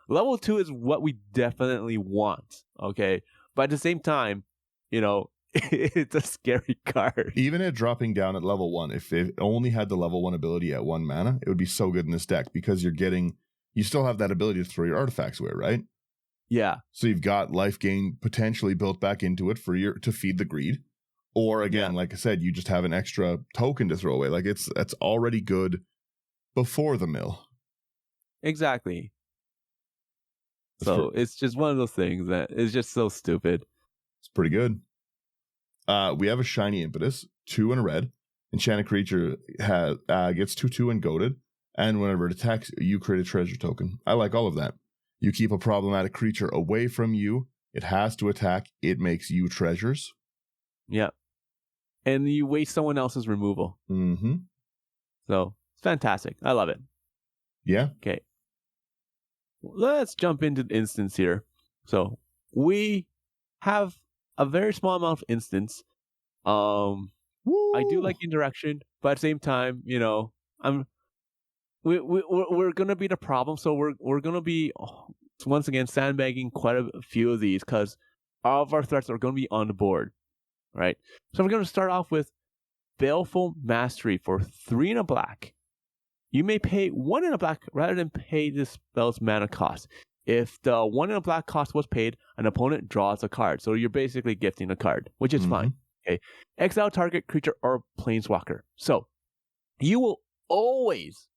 Level 2 is what we definitely want. Okay. But at the same time, it's a scary card. Even it dropping down at level 1, if it only had the level 1 ability at 1 mana, it would be so good in this deck because you still have that ability to throw your artifacts away, right? Yeah. So you've got life gain potentially built back into it to feed the greed. Or again, like I said, you just have an extra token to throw away. Like that's already good before the mill. Exactly. So it's just one of those things that is just so stupid. It's pretty good. We have a shiny impetus, 2 and a red. Enchanted creature gets 2/2 and goaded, and whenever it attacks, you create a treasure token. I like all of that. You keep a problematic creature away from you. It has to attack. It makes you treasures. Yeah. And you waste someone else's removal. Mm-hmm. So it's fantastic. I love it. Yeah. Okay. Let's jump into the instance here. So we have a very small amount of instance. I do like interaction, but at the same time, we're gonna be the problem. So we're gonna be once again sandbagging quite a few of these because all of our threats are gonna be on the board, right? So we're gonna start off with Baleful Mastery for 3 in a black. You may pay 1 in a black rather than pay this spell's mana cost. If the 1 in a black cost was paid, an opponent draws a card. So you're basically gifting a card, which is fine. Okay. Exile target creature or planeswalker. So you will always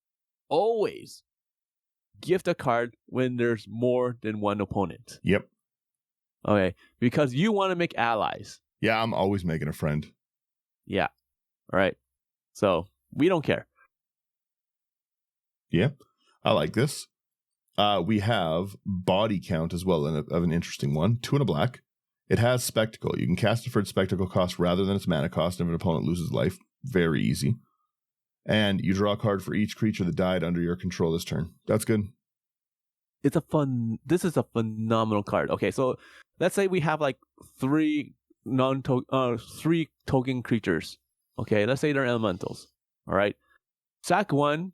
gift a card when there's more than one opponent. Yep. Okay. Because you want to make allies. Yeah, I'm always making a friend. Yeah. All right. So we don't care. Yeah. I like this. We have Body Count as well of an interesting one. 2 in a black. It has Spectacle. You can cast it for its Spectacle cost rather than its mana cost if an opponent loses life. Very easy. And you draw a card for each creature that died under your control this turn. That's good. This is a phenomenal card. Okay, so let's say we have like 3 token creatures. Okay, let's say they're elementals. All right. Sack 1.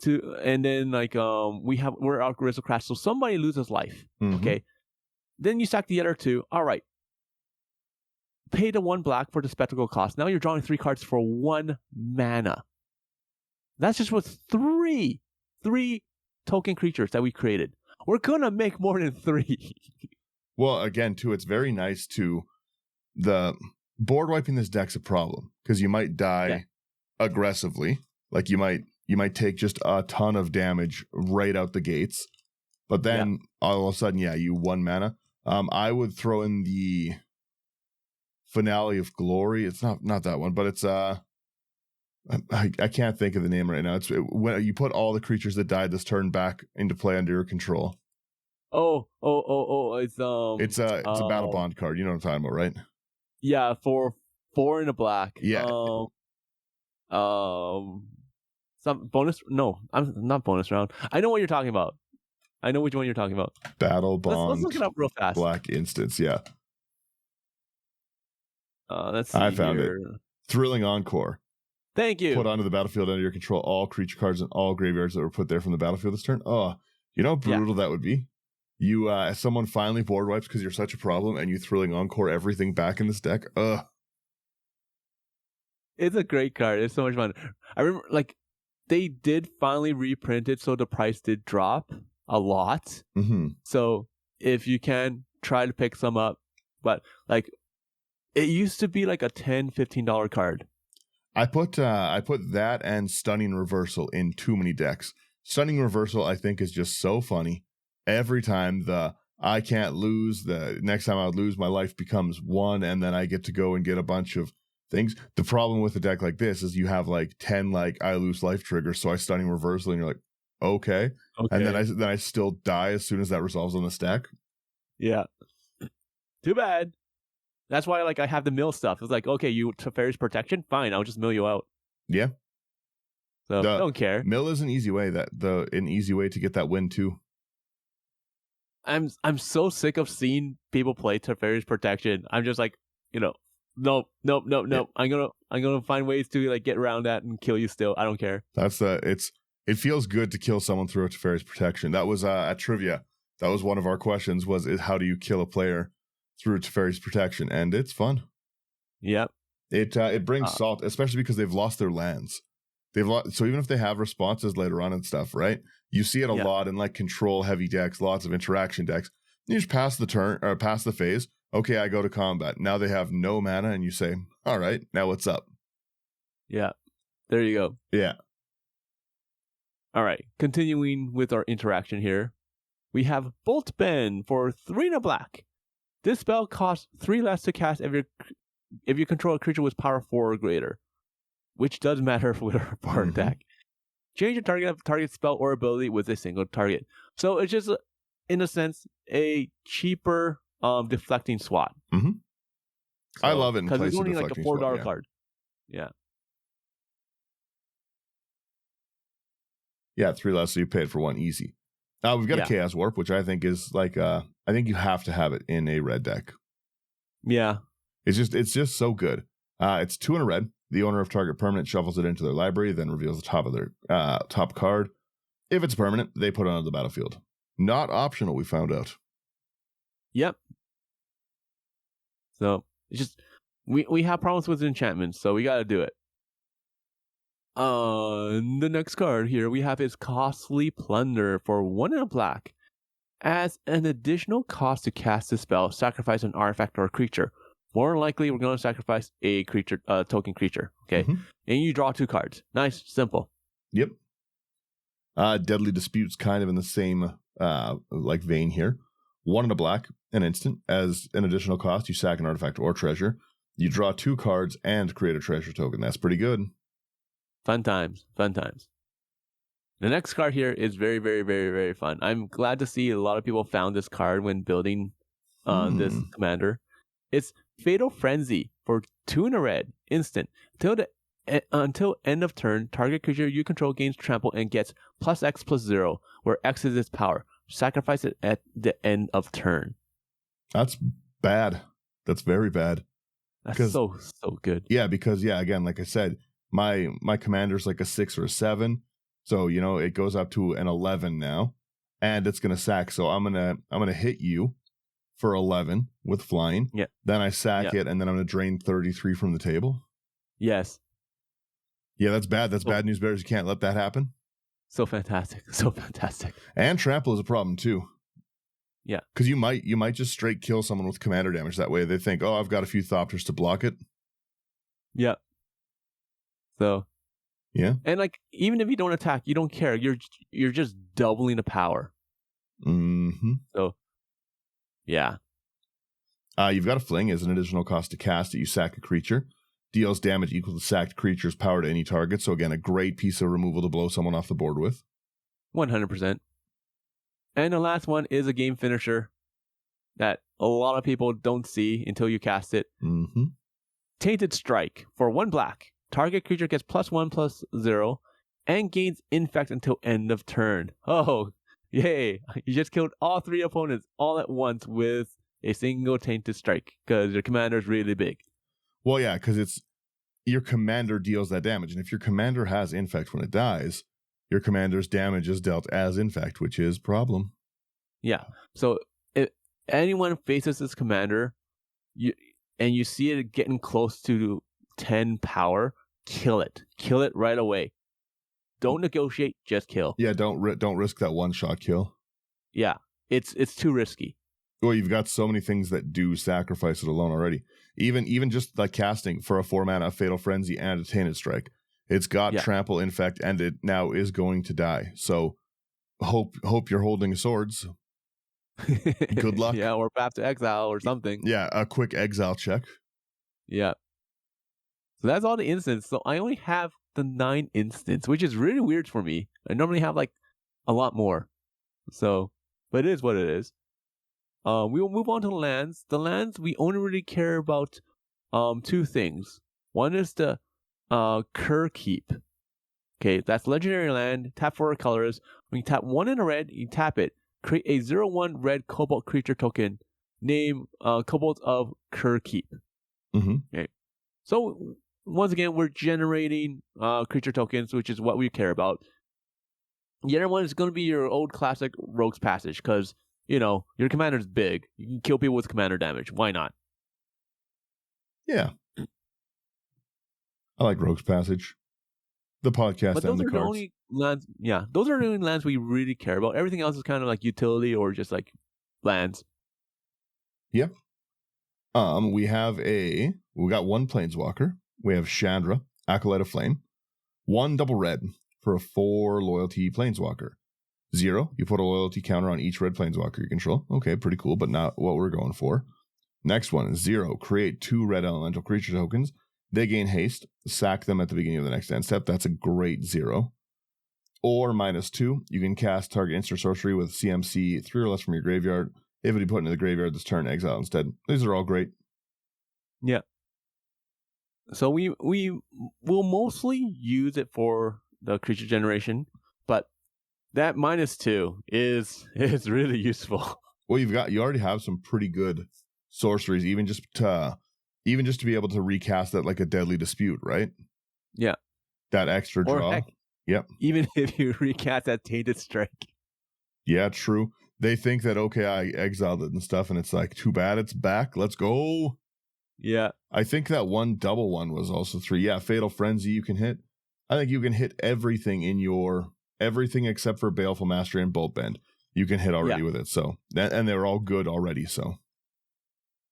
And then we're aristocrats, so somebody loses life. Okay, then you sack the other 2. All right, pay the 1 black for the spectacle cost. Now you're drawing 3 cards for 1 mana. That's just with 3 token creatures that we created. We're gonna make more than 3. Well, again, too, it's very nice to the board wiping this deck's a problem because you might die aggressively, like you might take just a ton of damage right out the gates. But then all of a sudden, you 1 mana. I would throw in the Finale of Glory. It's not that one, but it's I can't think of the name right now. It's when you put all the creatures that died this turn back into play under your control. It's It's a battle bond card. You know what I'm talking about, right? Yeah, for 4 in a black. Yeah. Some bonus. No, I'm not bonus round. I know what you're talking about. I know which one you're talking about. Battle bond. Let's look it up real fast. Black instance. Yeah. Let's see. I found here. it. Thrilling Encore. Thank you. Put onto the battlefield under your control all creature cards in all graveyards that were put there from the battlefield this turn. Oh, you know how brutal that would be? You, someone finally board wipes because you're such a problem and you Thrilling Encore everything back in this deck. Ugh. It's a great card. It's so much fun. I remember, like, they did finally reprint it, so the price did drop a lot. Mm-hmm. So if you can, try to pick some up. But, like, it used to be like a $10, $15 card. I put that and Stunning Reversal in too many decks. Stunning Reversal, I think, is just so funny. Every time I can't lose, the next time I would lose, my life becomes 1, and then I get to go and get a bunch of things. The problem with a deck like this is you have like 10 like I lose life triggers, so I Stunning Reversal, and you're like, okay. And then I still die as soon as that resolves on the stack. Yeah. Too bad. That's why, like, I have the mill stuff. It's like, okay, you Teferi's Protection? Fine, I'll just mill you out. Yeah. So, don't care. Mill is an easy way to get that win, too. I'm so sick of seeing people play Teferi's Protection. I'm just like, nope. Yeah. I'm gonna find ways to, like, get around that and kill you still. I don't care. It feels good to kill someone through a Teferi's Protection. That was at trivia. That was one of our questions, is how do you kill a player through Teferi's Protection, and it's fun. Yep. It brings salt, especially because they've lost their lands. So even if they have responses later on and stuff, right? You see it a lot in like control heavy decks, lots of interaction decks. You just pass the turn or pass the phase. Okay, I go to combat. Now they have no mana, and you say, "All right, now what's up?" Yeah. There you go. Yeah. All right. Continuing with our interaction here, we have Bolt Bend for 3 in a black. This spell costs 3 less to cast if you control a creature with power 4 or greater, which does matter for our attack. Change your target spell or ability with a single target. So it's just, in a sense, a cheaper deflecting SWAT. Mm-hmm. So, I love it in place of because it's only like a $4 SWAT, card. Yeah. Yeah, 3 less, so you paid for 1 easy. We've got a Chaos Warp, which I think is like I think you have to have it in a red deck. Yeah. It's just so good. It's 2 in a red. The owner of target permanent shuffles it into their library, then reveals the top of their top card. If it's permanent, they put it on the battlefield. Not optional, we found out. Yep. So it's just we have problems with enchantments, so we gotta do it. The next card here we have is Costly Plunder for 1 in a black. As an additional cost to cast this spell, sacrifice an artifact or a creature. More than likely, we're going to sacrifice a creature, token creature. Okay, and you draw 2 cards. Nice, simple. Yep. Deadly Dispute's kind of in the same like vein here. 1 in a black, an instant. As an additional cost, you sack an artifact or treasure. You draw 2 cards and create a treasure token. That's pretty good. Fun times, fun times. The next card here is very, very, very, very fun. I'm glad to see a lot of people found this card when building this commander. It's Fatal Frenzy for 2 in a red, instant. Until end of turn, target creature you control gains trample and gets +X+0, where X is its power. Sacrifice it at the end of turn. That's bad. That's very bad. That's so good. Yeah, because again, like I said, my commander's like a 6 or a 7. So, it goes up to an 11 now, and it's going to sack. So I'm going to hit you for 11 with flying. Yeah. Then I sack it, and then I'm going to drain 33 from the table. Yes. Yeah, that's bad. That's bad news bears. You can't let that happen. So fantastic. So fantastic. And trample is a problem too. Yeah. Because you might just straight kill someone with commander damage. That way they think, oh, I've got a few Thopters to block it. Yeah. So yeah. And like, even if you don't attack, you don't care. You're just doubling the power. Mm-hmm. So yeah. You've got a Fling as an additional cost to cast it. You sack a creature. Deals damage equal to sacked creature's power to any target. So again, a great piece of removal to blow someone off the board with. 100%. And the last one is a game finisher that a lot of people don't see until you cast it. Mm-hmm. Tainted Strike. For 1 black, target creature gets +1/+0 and gains infect until end of turn. Oh, yay. You just killed all 3 opponents all at once with a single Tainted Strike because your commander is really big. Well, yeah, because it's your commander deals that damage. And if your commander has infect when it dies, your commander's damage is dealt as infect, which is problem. Yeah. So if anyone faces this commander and you see it getting close to 10 power, kill it. Kill it right away. Don't negotiate, just kill. Yeah, don't risk that one-shot kill. Yeah, it's too risky. Well, you've got so many things that do sacrifice it alone already. Even just like casting for a 4-mana Fatal Frenzy and a Tainted Strike. It's got Trample, Infect, and it now is going to die. So hope you're holding swords. Good luck. Yeah, or Path to Exile or something. Yeah, a quick exile check. Yeah. So that's all the instants. So I only have the 9 instants, which is really weird for me. I normally have like a lot more. So, but it is what it is. We will move on to the lands. The lands, we only really care about 2 things. One is the Cur Keep. Okay, that's legendary land. Tap 4 colors. When you tap 1 in a red, you tap it. Create a 0/1 red Cobalt creature token. Name Cobalt of Cur Keep. Mm-hmm. Okay. So once again, we're generating creature tokens, which is what we care about. The other one is going to be your old classic Rogue's Passage, because your commander's big. You can kill people with commander damage. Why not? Yeah. I like Rogue's Passage. The podcast but and the those are cards. the only lands. Yeah, those are the only lands we really care about. Everything else is kind of like utility or just like lands. Yep. We got 1 Planeswalker. We have Chandra, Acolyte of Flame. 1 double red for a 4 loyalty Planeswalker. 0, you put a loyalty counter on each red Planeswalker you control. Okay, pretty cool, but not what we're going for. Next one is 0, create 2 red elemental creature tokens. They gain haste. Sack them at the beginning of the next end step. That's a great 0. Or -2, you can cast target instant sorcery with CMC 3 or less from your graveyard. If it be put into the graveyard this turn, exile instead. These are all great. Yeah. So we will mostly use it for the creature generation, but that -2 is really useful. Well, you already have some pretty good sorceries, even just to be able to recast that like a Deadly Dispute, right? Yeah. That extra draw. Heck, yep. Even if you recast that Tainted Strike. Yeah, true. They think that, okay, I exiled it and stuff, and it's like, too bad it's back. Let's go. Yeah. I think that 1 double 1 was also 3. Yeah, Fatal Frenzy you can hit. I think you can hit everything everything except for Baleful Mastery and Bolt Bend. You can hit already with it. So and they're all good already. So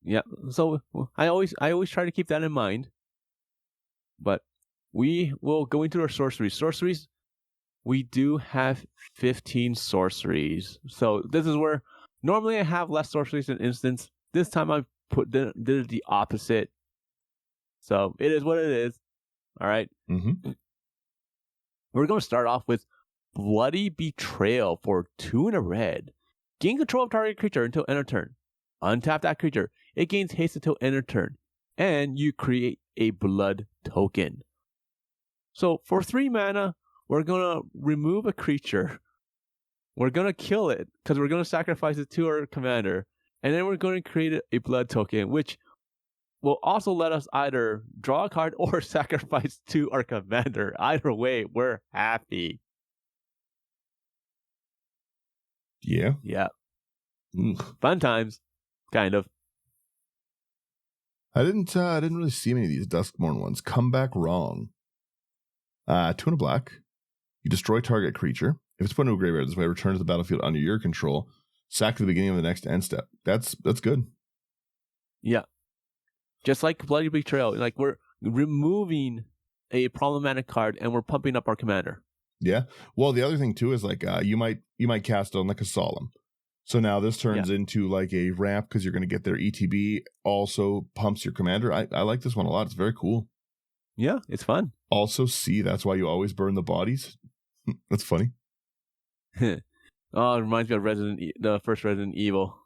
yeah. So I always try to keep that in mind. But we will go into our sorceries. Sorceries, we do have 15 sorceries. So this is where normally I have less sorceries than instants. This time I did the opposite. So it is what it is. All right. Mm-hmm. We're going to start off with Bloody Betrayal for 2 in a red. Gain control of target creature until end of turn. Untap that creature. It gains haste until end of turn. And you create a blood token. So for 3 mana, we're going to remove a creature. We're going to kill it because we're going to sacrifice it to our commander. And then we're going to create a blood token, which will also let us either draw a card or sacrifice to our commander. Either way, we're happy. Yeah. Yeah. Fun times. Kind of. I didn't really see many of these Duskmourn ones. Come back wrong. 2 and a black. You destroy target creature. If it's put into a graveyard this way, return to the battlefield under your control. Sack to the beginning of the next end step. That's good. Yeah. Just like Bloody Betrayal, like we're removing a problematic card and we're pumping up our commander. Yeah. Well, the other thing too is like you might cast on like a Solemn. So now this turns into like a ramp because you're going to get their ETB. Also pumps your commander. I like this one a lot. It's very cool. Yeah, it's fun. Also, that's why you always burn the bodies. That's funny. Oh, it reminds me of the first Resident Evil.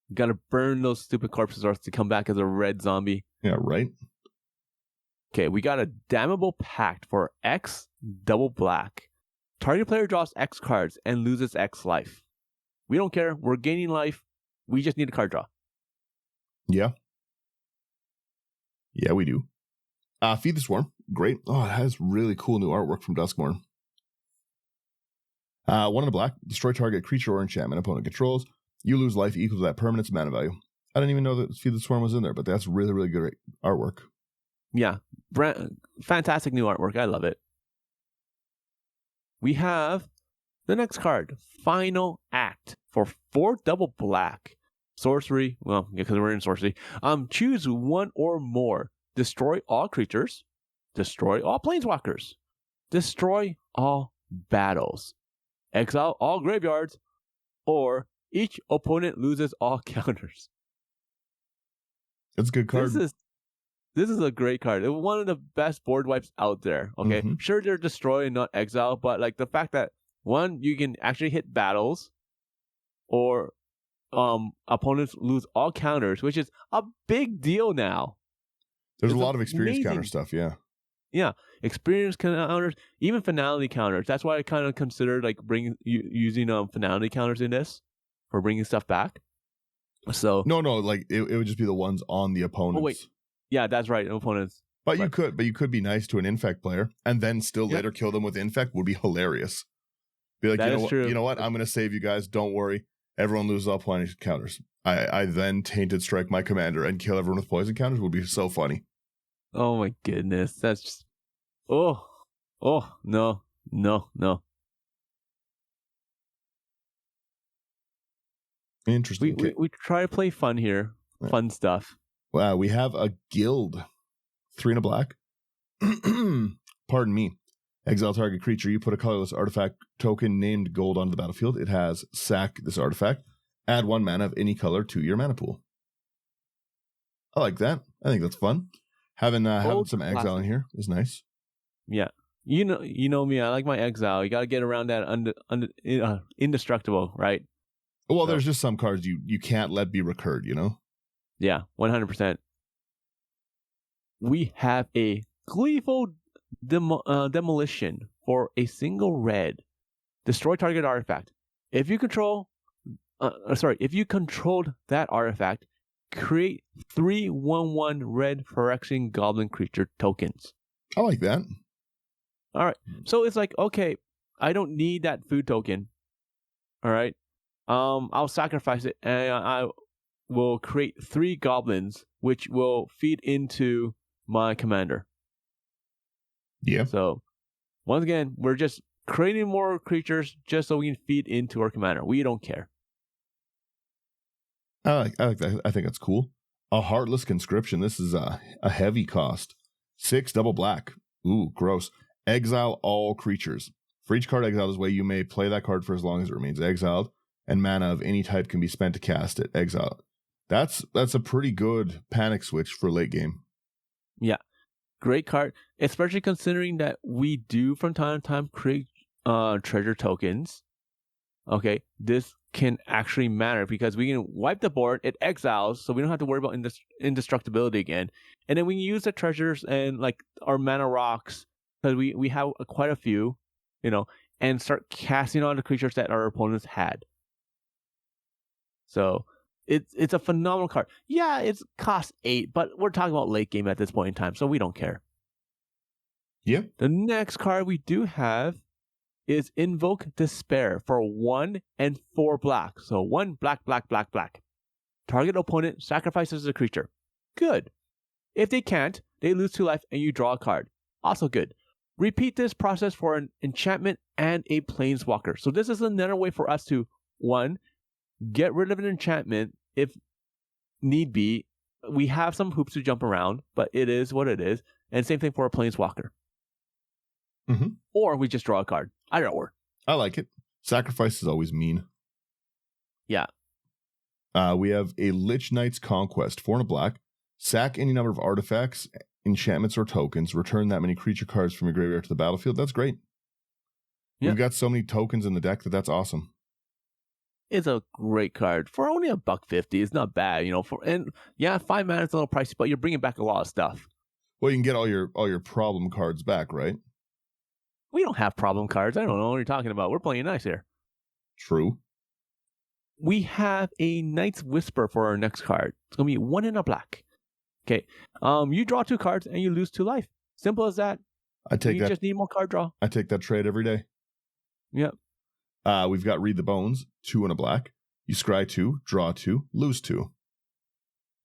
You gotta burn those stupid corpses or else to come back as a red zombie. Yeah, right? Okay, we got a damnable pact for X double black. Target player draws X cards and loses X life. We don't care. We're gaining life. We just need a card draw. Yeah. Yeah, we do. Feed the Swarm. Great. Oh, it has really cool new artwork from Duskmourn. 1 in the black. Destroy target creature or enchantment opponent controls. You lose life equal to that permanent's mana value. I didn't even know that Feed the Swarm was in there, but that's really, really good artwork. Yeah. Fantastic new artwork. I love it. We have the next card, Final Act, for 4 double black. Sorcery, well, because we're in sorcery. Choose one or more. Destroy all creatures. Destroy all planeswalkers. Destroy all battles. Exile all graveyards. Or each opponent loses all counters. That's a good card. This is a great card. It's one of the best board wipes out there. Okay, Sure they're destroy and not exile, but like the fact that one, you can actually hit battles, or opponents lose all counters, which is a big deal now. There's a lot of experience counter stuff, yeah. Yeah, experience counters, even finality counters. That's why I kind of considered like using finality counters in this for bringing stuff back. So no, like it would just be the ones on the opponents. Oh wait, yeah, that's right, opponents. But you could be nice to an infect player and then still later kill them with infect. Would be hilarious. Be like, you know what? I'm going to save you guys. Don't worry. Everyone loses all poison counters. I then tainted strike my commander and kill everyone with poison counters. Would be so funny. Oh my goodness, that's just no. Interesting. We try to play fun here, fun stuff. Wow, we have a guild, 3 in a black. Pardon me. Exile target creature. You put a colorless artifact token named gold onto the battlefield. It has sack this artifact. Add 1 mana of any color to your mana pool. I like that. I think that's fun. Having some exile in here is nice. Yeah, you know me. I like my exile. You got to get around that indestructible, right? Well, there's just some cards you can't let be recurred. You know. Yeah, 100%. We have a gleeful demolition for a single red. Destroy target artifact. If you controlled that artifact, create 3 1/1 red Phyrexian Goblin creature tokens. I like that. All right, so it's like, okay, I don't need that food token. All right, I'll sacrifice it and I will create 3 goblins, which will feed into my commander. Yeah. So, once again, we're just creating more creatures just so we can feed into our commander. We don't care. I like that. I think that's cool. A Heartless Conscription. This is a heavy cost. 6 double black. Ooh, gross. Exile all creatures. For each card exiled this way, you may play that card for as long as it remains exiled, and mana of any type can be spent to cast it. Exile. That's a pretty good panic switch for late game. Yeah. Great card, especially considering that we do from time to time create treasure tokens. Okay, this can actually matter because we can wipe the board, it exiles, so we don't have to worry about indestructibility again. And then we can use the treasures and like our mana rocks, because we have quite a few, and start casting on the creatures that our opponents had. So it's a phenomenal card. Yeah, it's cost 8, but we're talking about late game at this point in time, so we don't care. Yeah. The next card we do have is Invoke Despair for 1 and 4 black. So 1 black. Target opponent sacrifices a creature. Good. If they can't, they lose 2 life and you draw a card. Also good. Repeat this process for an enchantment and a planeswalker. So this is another way for us to, 1, get rid of an enchantment if need be. We have some hoops to jump around, but it is what it is. And same thing for a planeswalker. Mm-hmm. Or we just draw a card. Either or. I like it. Sacrifice is always mean. Yeah. We have a Lich Knight's Conquest, 4 and a black. Sack any number of artifacts, enchantments, or tokens. Return that many creature cards from your graveyard to the battlefield. That's great. Yeah. We've got so many tokens in the deck that's awesome. is a great card for only $1.50. It's not bad, 5 mana is a little pricey, but you're bringing back a lot of stuff. Well, you can get all your problem cards back, right? We don't have problem cards. I don't know what you're talking about. We're playing nice here. True. We have a Knight's Whisper for our next card. It's gonna be 1 in a black. Okay. You draw 2 cards and you lose 2 life. Simple as that. You just need more card draw. I take that trade every day. Yep. We've got Read the Bones, 2 in a black. You scry 2, draw 2, lose 2.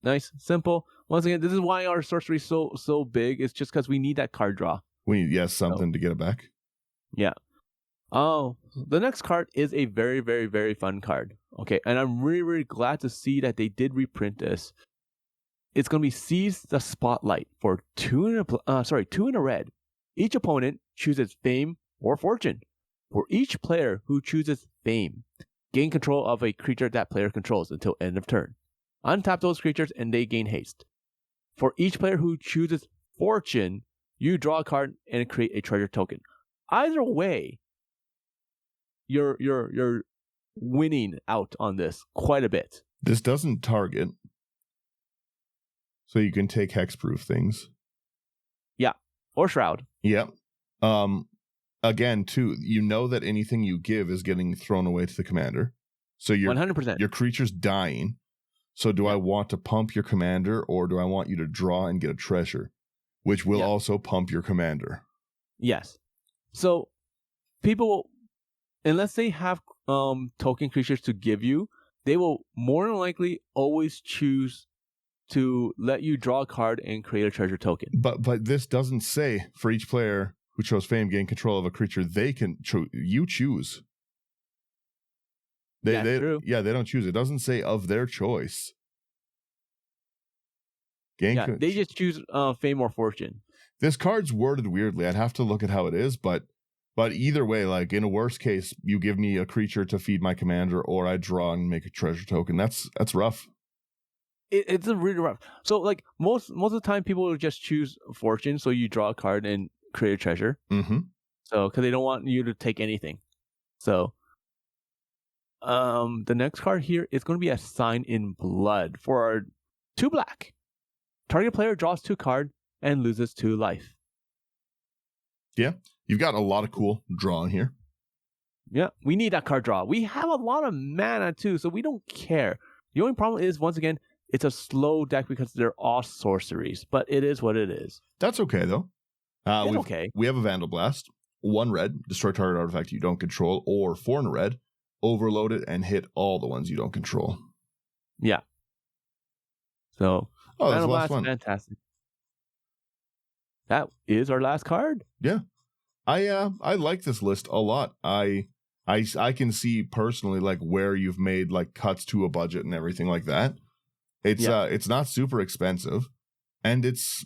Nice, simple. Once again, this is why our sorcery is so big. It's just because we need that card draw. We need something to get it back. Yeah. Oh, the next card is a very, very, very fun card. Okay, and I'm really, really glad to see that they did reprint this. It's going to be Seize the Spotlight for 2 in a red. Each opponent chooses Fame or Fortune. For each player who chooses Fame, gain control of a creature that player controls until end of turn. Untap those creatures and they gain haste. For each player who chooses Fortune, you draw a card and create a treasure token. Either way, you're winning out on this quite a bit. This doesn't target, so you can take hexproof things. Yeah, or Shroud. Yep. Again, too, you know that anything you give is getting thrown away to the commander. So 100%. Your creature's dying. So do I want to pump your commander, or do I want you to draw and get a treasure, which will also pump your commander? Yes. So people, unless they have token creatures to give you, they will more than likely always choose to let you draw a card and create a treasure token. But this doesn't say for each player who chose Fame gain control of a creature they can you choose. That's true. Yeah, they don't choose. It doesn't say of their choice. They just choose Fame or Fortune. This card's worded weirdly. I'd have to look at how it is, but either way, like in a worst case, you give me a creature to feed my commander, or I draw and make a treasure token. That's rough. It's a really rough. So like most of the time, people will just choose Fortune. So you draw a card and create a treasure. Mm-hmm. So because they don't want you to take anything. So the next card here is going to be a Sign in Blood for our 2 black. Target player draws 2 cards and loses 2 life. Yeah, you've got a lot of cool draw in here. Yeah, we need that card draw. We have a lot of mana too, so we don't care. The only problem is, once again, it's a slow deck because they're all sorceries, but it is what it is. That's okay, though. It's okay. We have a Vandal Blast, 1 red, destroy target artifact you don't control, or 4 in red, overload it and hit all the ones you don't control. Yeah. So, that's last one. Fantastic. That is our last card. Yeah. I like this list a lot. I can see personally like where you've made like cuts to a budget and everything like that. It's not super expensive, and it's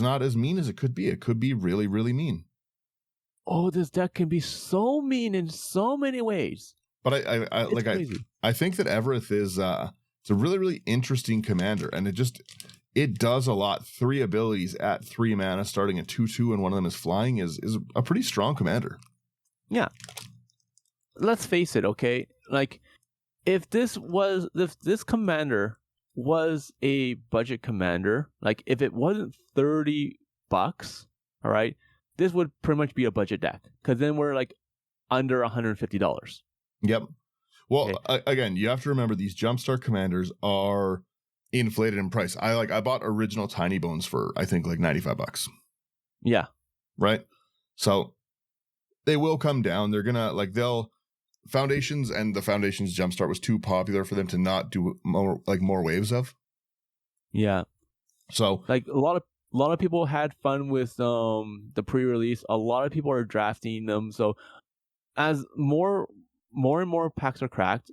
not as mean as it could be. It could be really, really mean. Oh, this deck can be so mean in so many ways. But I think that Evereth is it's a really, really interesting commander, and it does a lot. 3 abilities at 3 mana, starting at 2/2, and one of them is flying. Is a pretty strong commander. Yeah. Let's face it, okay? Like, if this commander was a budget commander, like if it wasn't $30, all right, this would pretty much be a budget deck, because then we're like under $150. Yep. Well, okay. Again, you have to remember these jumpstart commanders are inflated in price. I bought original Tiny Bones for I think like $95. Yeah. Right. So they will come down. They're gonna Foundations, and the Foundations jumpstart was too popular for them to not do more waves of. Yeah. So like a lot of people had fun with the pre-release. A lot of people are drafting them. So as more and more packs are cracked,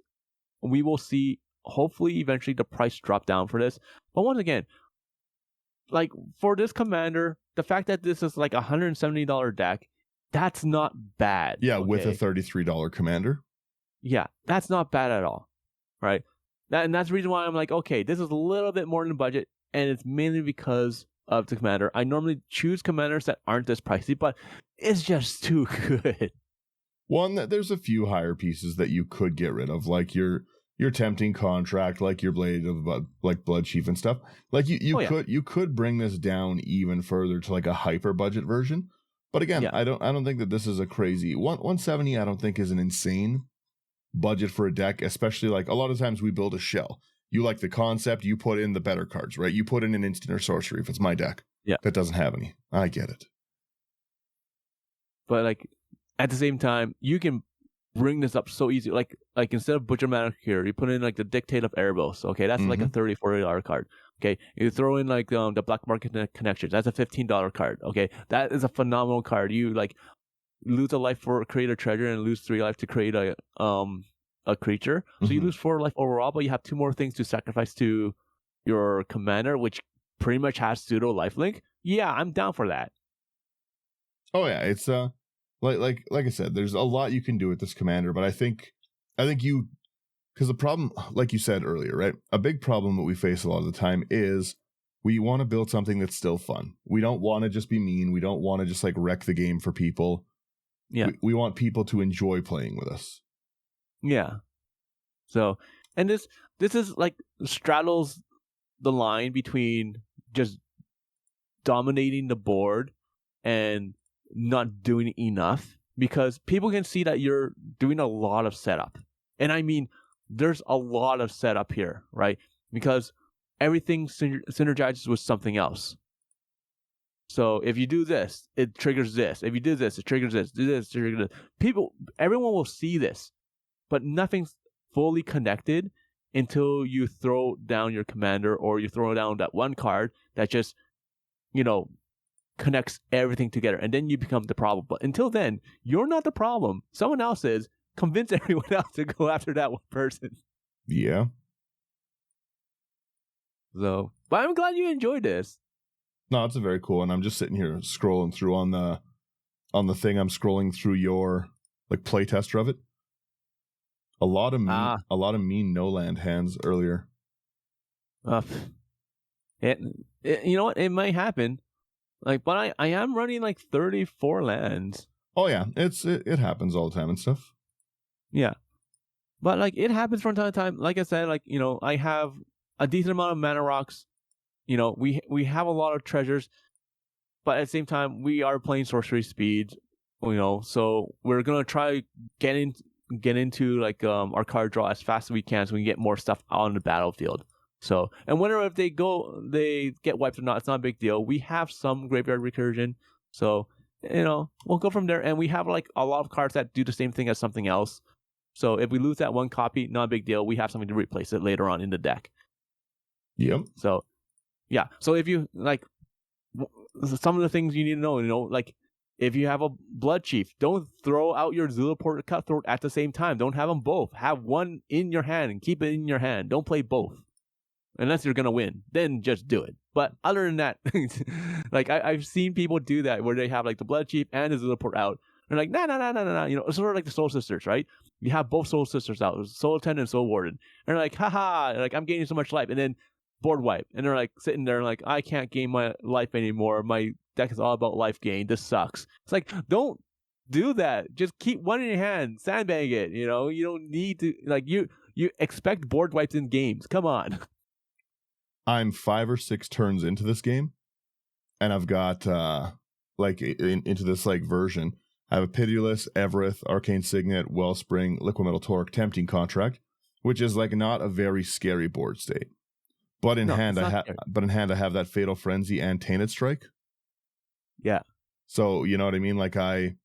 we will see hopefully eventually the price drop down for this. But once again, like for this commander, the fact that this is like $170 deck, that's not bad. Yeah, okay? With a $33 commander. Yeah, that's not bad at all. Right? And that's the reason why I'm like, okay, this is a little bit more than budget, and it's mainly because of the commander. I normally choose commanders that aren't this pricey, but it's just too good. One, that there's a few higher pieces that you could get rid of, like your tempting contract, like your blade of like blood chief and stuff. Like you could bring this down even further to like a hyper budget version. But again, I don't think that this is a crazy 170. I don't think is an insane budget for a deck, especially like a lot of times we build a shell. You like the concept, you put in the better cards, right? You put in an instant or sorcery if it's my deck. Yeah. That doesn't have any. I get it. But like at the same time, you can bring this up so easy. Like instead of Butcher Manicure, you put in like the Dictate of Erebos. Okay, that's like a $30, $40 card. Okay, you throw in like the Black Market Connections. That's a $15 card. Okay, that is a phenomenal card. You like lose a life for create a treasure and lose 3 life to create a creature. So you lose 4 life overall, but you have 2 more things to sacrifice to your commander, which pretty much has pseudo lifelink. Yeah, I'm down for that. Oh yeah, it's like I said, there's a lot you can do with this commander, but I think you, because the problem, like you said earlier, right? A big problem that we face a lot of the time is we want to build something that's still fun. We don't want to just be mean. We don't want to just like wreck the game for people. Yeah, we want people to enjoy playing with us. Yeah. So, and this is like straddles the line between just dominating the board and not doing enough, because people can see that you're doing a lot of setup. And I mean, there's a lot of setup here, right? Because everything synergizes with something else. So if you do this, it triggers this. If you do this, it triggers this. Do this, triggers this. Everyone will see this, but nothing's fully connected until you throw down your commander, or you throw down that one card that just, connects everything together, and then you become the problem. But until then, you're not the problem. Someone else is. Convince everyone else to go after that one person. Yeah. So, but I'm glad you enjoyed this. No, it's a very cool, and I'm just sitting here scrolling through on the thing. I'm scrolling through your like playtester of it. A lot of mean no land hands earlier. You know what? It might happen. Like, but I am running like 34 lands. Oh yeah, it happens all the time and stuff. Yeah, but like it happens from time to time. Like I said, like I have a decent amount of mana rocks. We have a lot of treasures, but at the same time we are playing sorcery speed. So we're gonna try get into like our card draw as fast as we can, so we can get more stuff on the battlefield. So, and whether if they get wiped or not, it's not a big deal. We have some graveyard recursion, so we'll go from there. And we have like a lot of cards that do the same thing as something else. So if we lose that one copy, not a big deal. We have something to replace it later on in the deck. Yep. So, yeah. So if you like some of the things you need to know, like if you have a blood chief, don't throw out your Zulaport Cutthroat at the same time. Don't have them both. Have one in your hand and keep it in your hand. Don't play both. Unless you're gonna win, then just do it. But other than that, like I've seen people do that where they have like the blood chief and the Zulaport out. They're like, nah. It's sort of like the Soul Sisters, right? You have both Soul Sisters out, Soul Attendant and Soul Warden. And they're like, haha, like I'm gaining so much life, and then board wipe, and they're like sitting there like, I can't gain my life anymore. My deck is all about life gain. This sucks. It's like, don't do that. Just keep one in your hand, sandbag it. You don't need to like you expect board wipes in games. Come on. I'm 5 or 6 turns into this game, and I've got into this like version. I have a Pitiless, Evereth, Arcane Signet, Wellspring, Liquid Metal Torque, Tempting Contract, which is like not a very scary board state. But in hand, I have that Fatal Frenzy and Tainted Strike. Yeah. So you know what I mean? Like I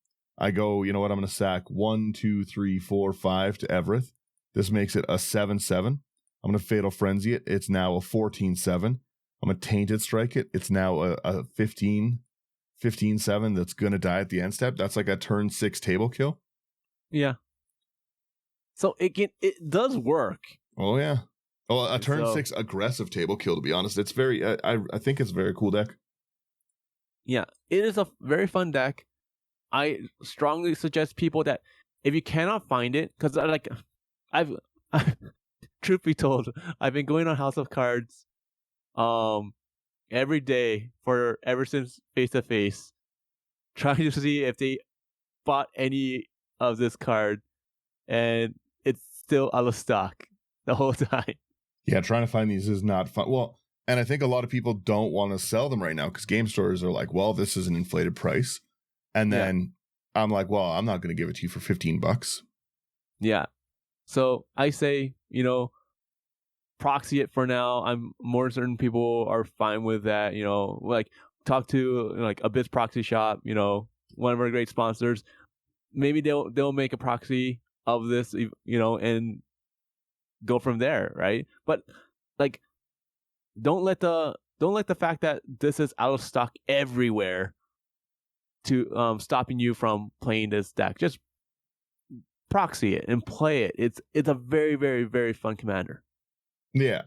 go, you know what? I'm going to sack 1, 2, 3, 4, 5 to Evereth. This makes it a 7/7. I'm going to Fatal Frenzy it. It's now a 14/7. I'm going to Tainted Strike it. It's now a 15/7 that's going to die at the end step. That's like a turn 6 table kill. Yeah. So it does work. Oh yeah. Well, a turn 6 aggressive table kill, to be honest. It's very, I think it's a very cool deck. Yeah, it is a very fun deck. I strongly suggest people that if you cannot find it, because I've truth be told, I've been going on House of Cards every day ever since Face to Face, trying to see if they bought any of this card, and it's still out of stock the whole time. Yeah, trying to find these is not fun. Well, and I think a lot of people don't want to sell them right now because game stores are like, well, this is an inflated price. And then I'm like, well, I'm not going to give it to you for $15. Yeah. So I say, proxy it for now. I'm more certain people are fine with that. Like talk to like Abyss Proxy Shop, one of our great sponsors. Maybe they'll make a proxy of this, and go from there, right? But like, don't let the fact that this is out of stock everywhere to stopping you from playing this deck. Just proxy it and play it. It's a very, very, very fun commander. Yeah.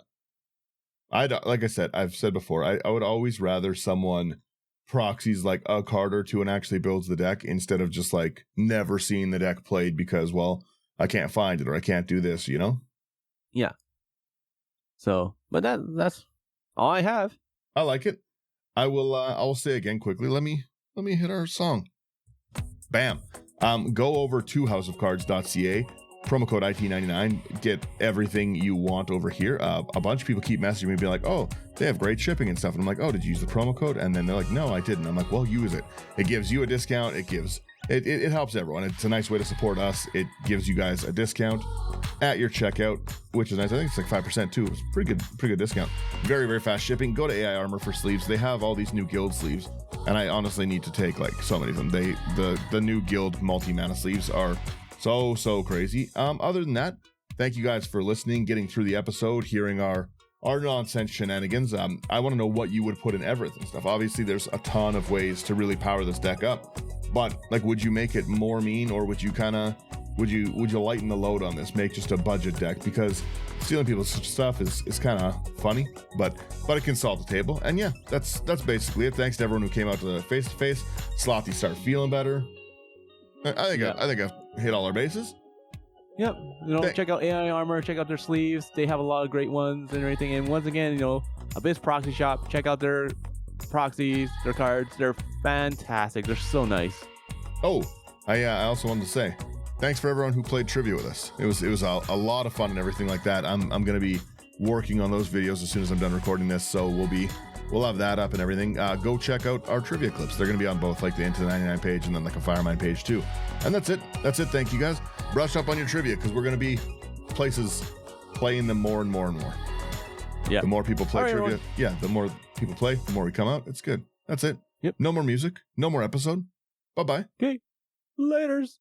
Like I said, I've said before, I would always rather someone proxies like a card or two and actually builds the deck instead of just like never seeing the deck played because, well, I can't find it or I can't do this, Yeah. So, but that's all I have. I like it. I will say again quickly, let me hit our song. Bam. Go over to houseofcards.ca, promo code IT99, get everything you want over here. A bunch of people keep messaging me being like, oh, they have great shipping and stuff. And I'm like, oh, did you use the promo code? And then they're like, no, I didn't. I'm like, well, use it. It gives you a discount. It helps everyone. It's a nice way to support us. It gives you guys a discount at your checkout, which is nice. I think it's like 5% too. It's pretty good discount. Very, very fast shipping. Go to AI Armor for sleeves. They have all these new guild sleeves, and I honestly need to take like so many of them. The new guild multi-mana sleeves are so crazy. Other than that, thank you guys for listening, getting through the episode, hearing our nonsense shenanigans. I want to know what you would put in Evereth and stuff. Obviously, there's a ton of ways to really power this deck up, but like, would you make it more mean, or would you would you lighten the load on this? Make just a budget deck, because stealing people's stuff is kind of funny, but it can solve the table. And yeah, that's basically it. Thanks to everyone who came out to the face to face. Slothy, start feeling better. I think I've hit all our bases. Yep. Check out AI Armor, check out their sleeves. They have a lot of great ones and everything. And once again, Abyss Proxy Shop, check out their proxies, their cards. They're fantastic. They're so nice. Oh, I also wanted to say, thanks for everyone who played trivia with us. It was a lot of fun and everything like that. I'm going to be working on those videos as soon as I'm done recording this, so we'll have that up and everything. Go check out our trivia clips. They're going to be on both like the Into the 99 page and then like a Firemind page too. And that's it. Thank you guys. Brush up on your trivia, because we're going to be places playing them more and more and more. Yeah. The more people play trivia, everyone. Yeah, the more people play, the more we come out. It's good. That's it. Yep. No more music. No more episode. Bye-bye. Okay. Laters.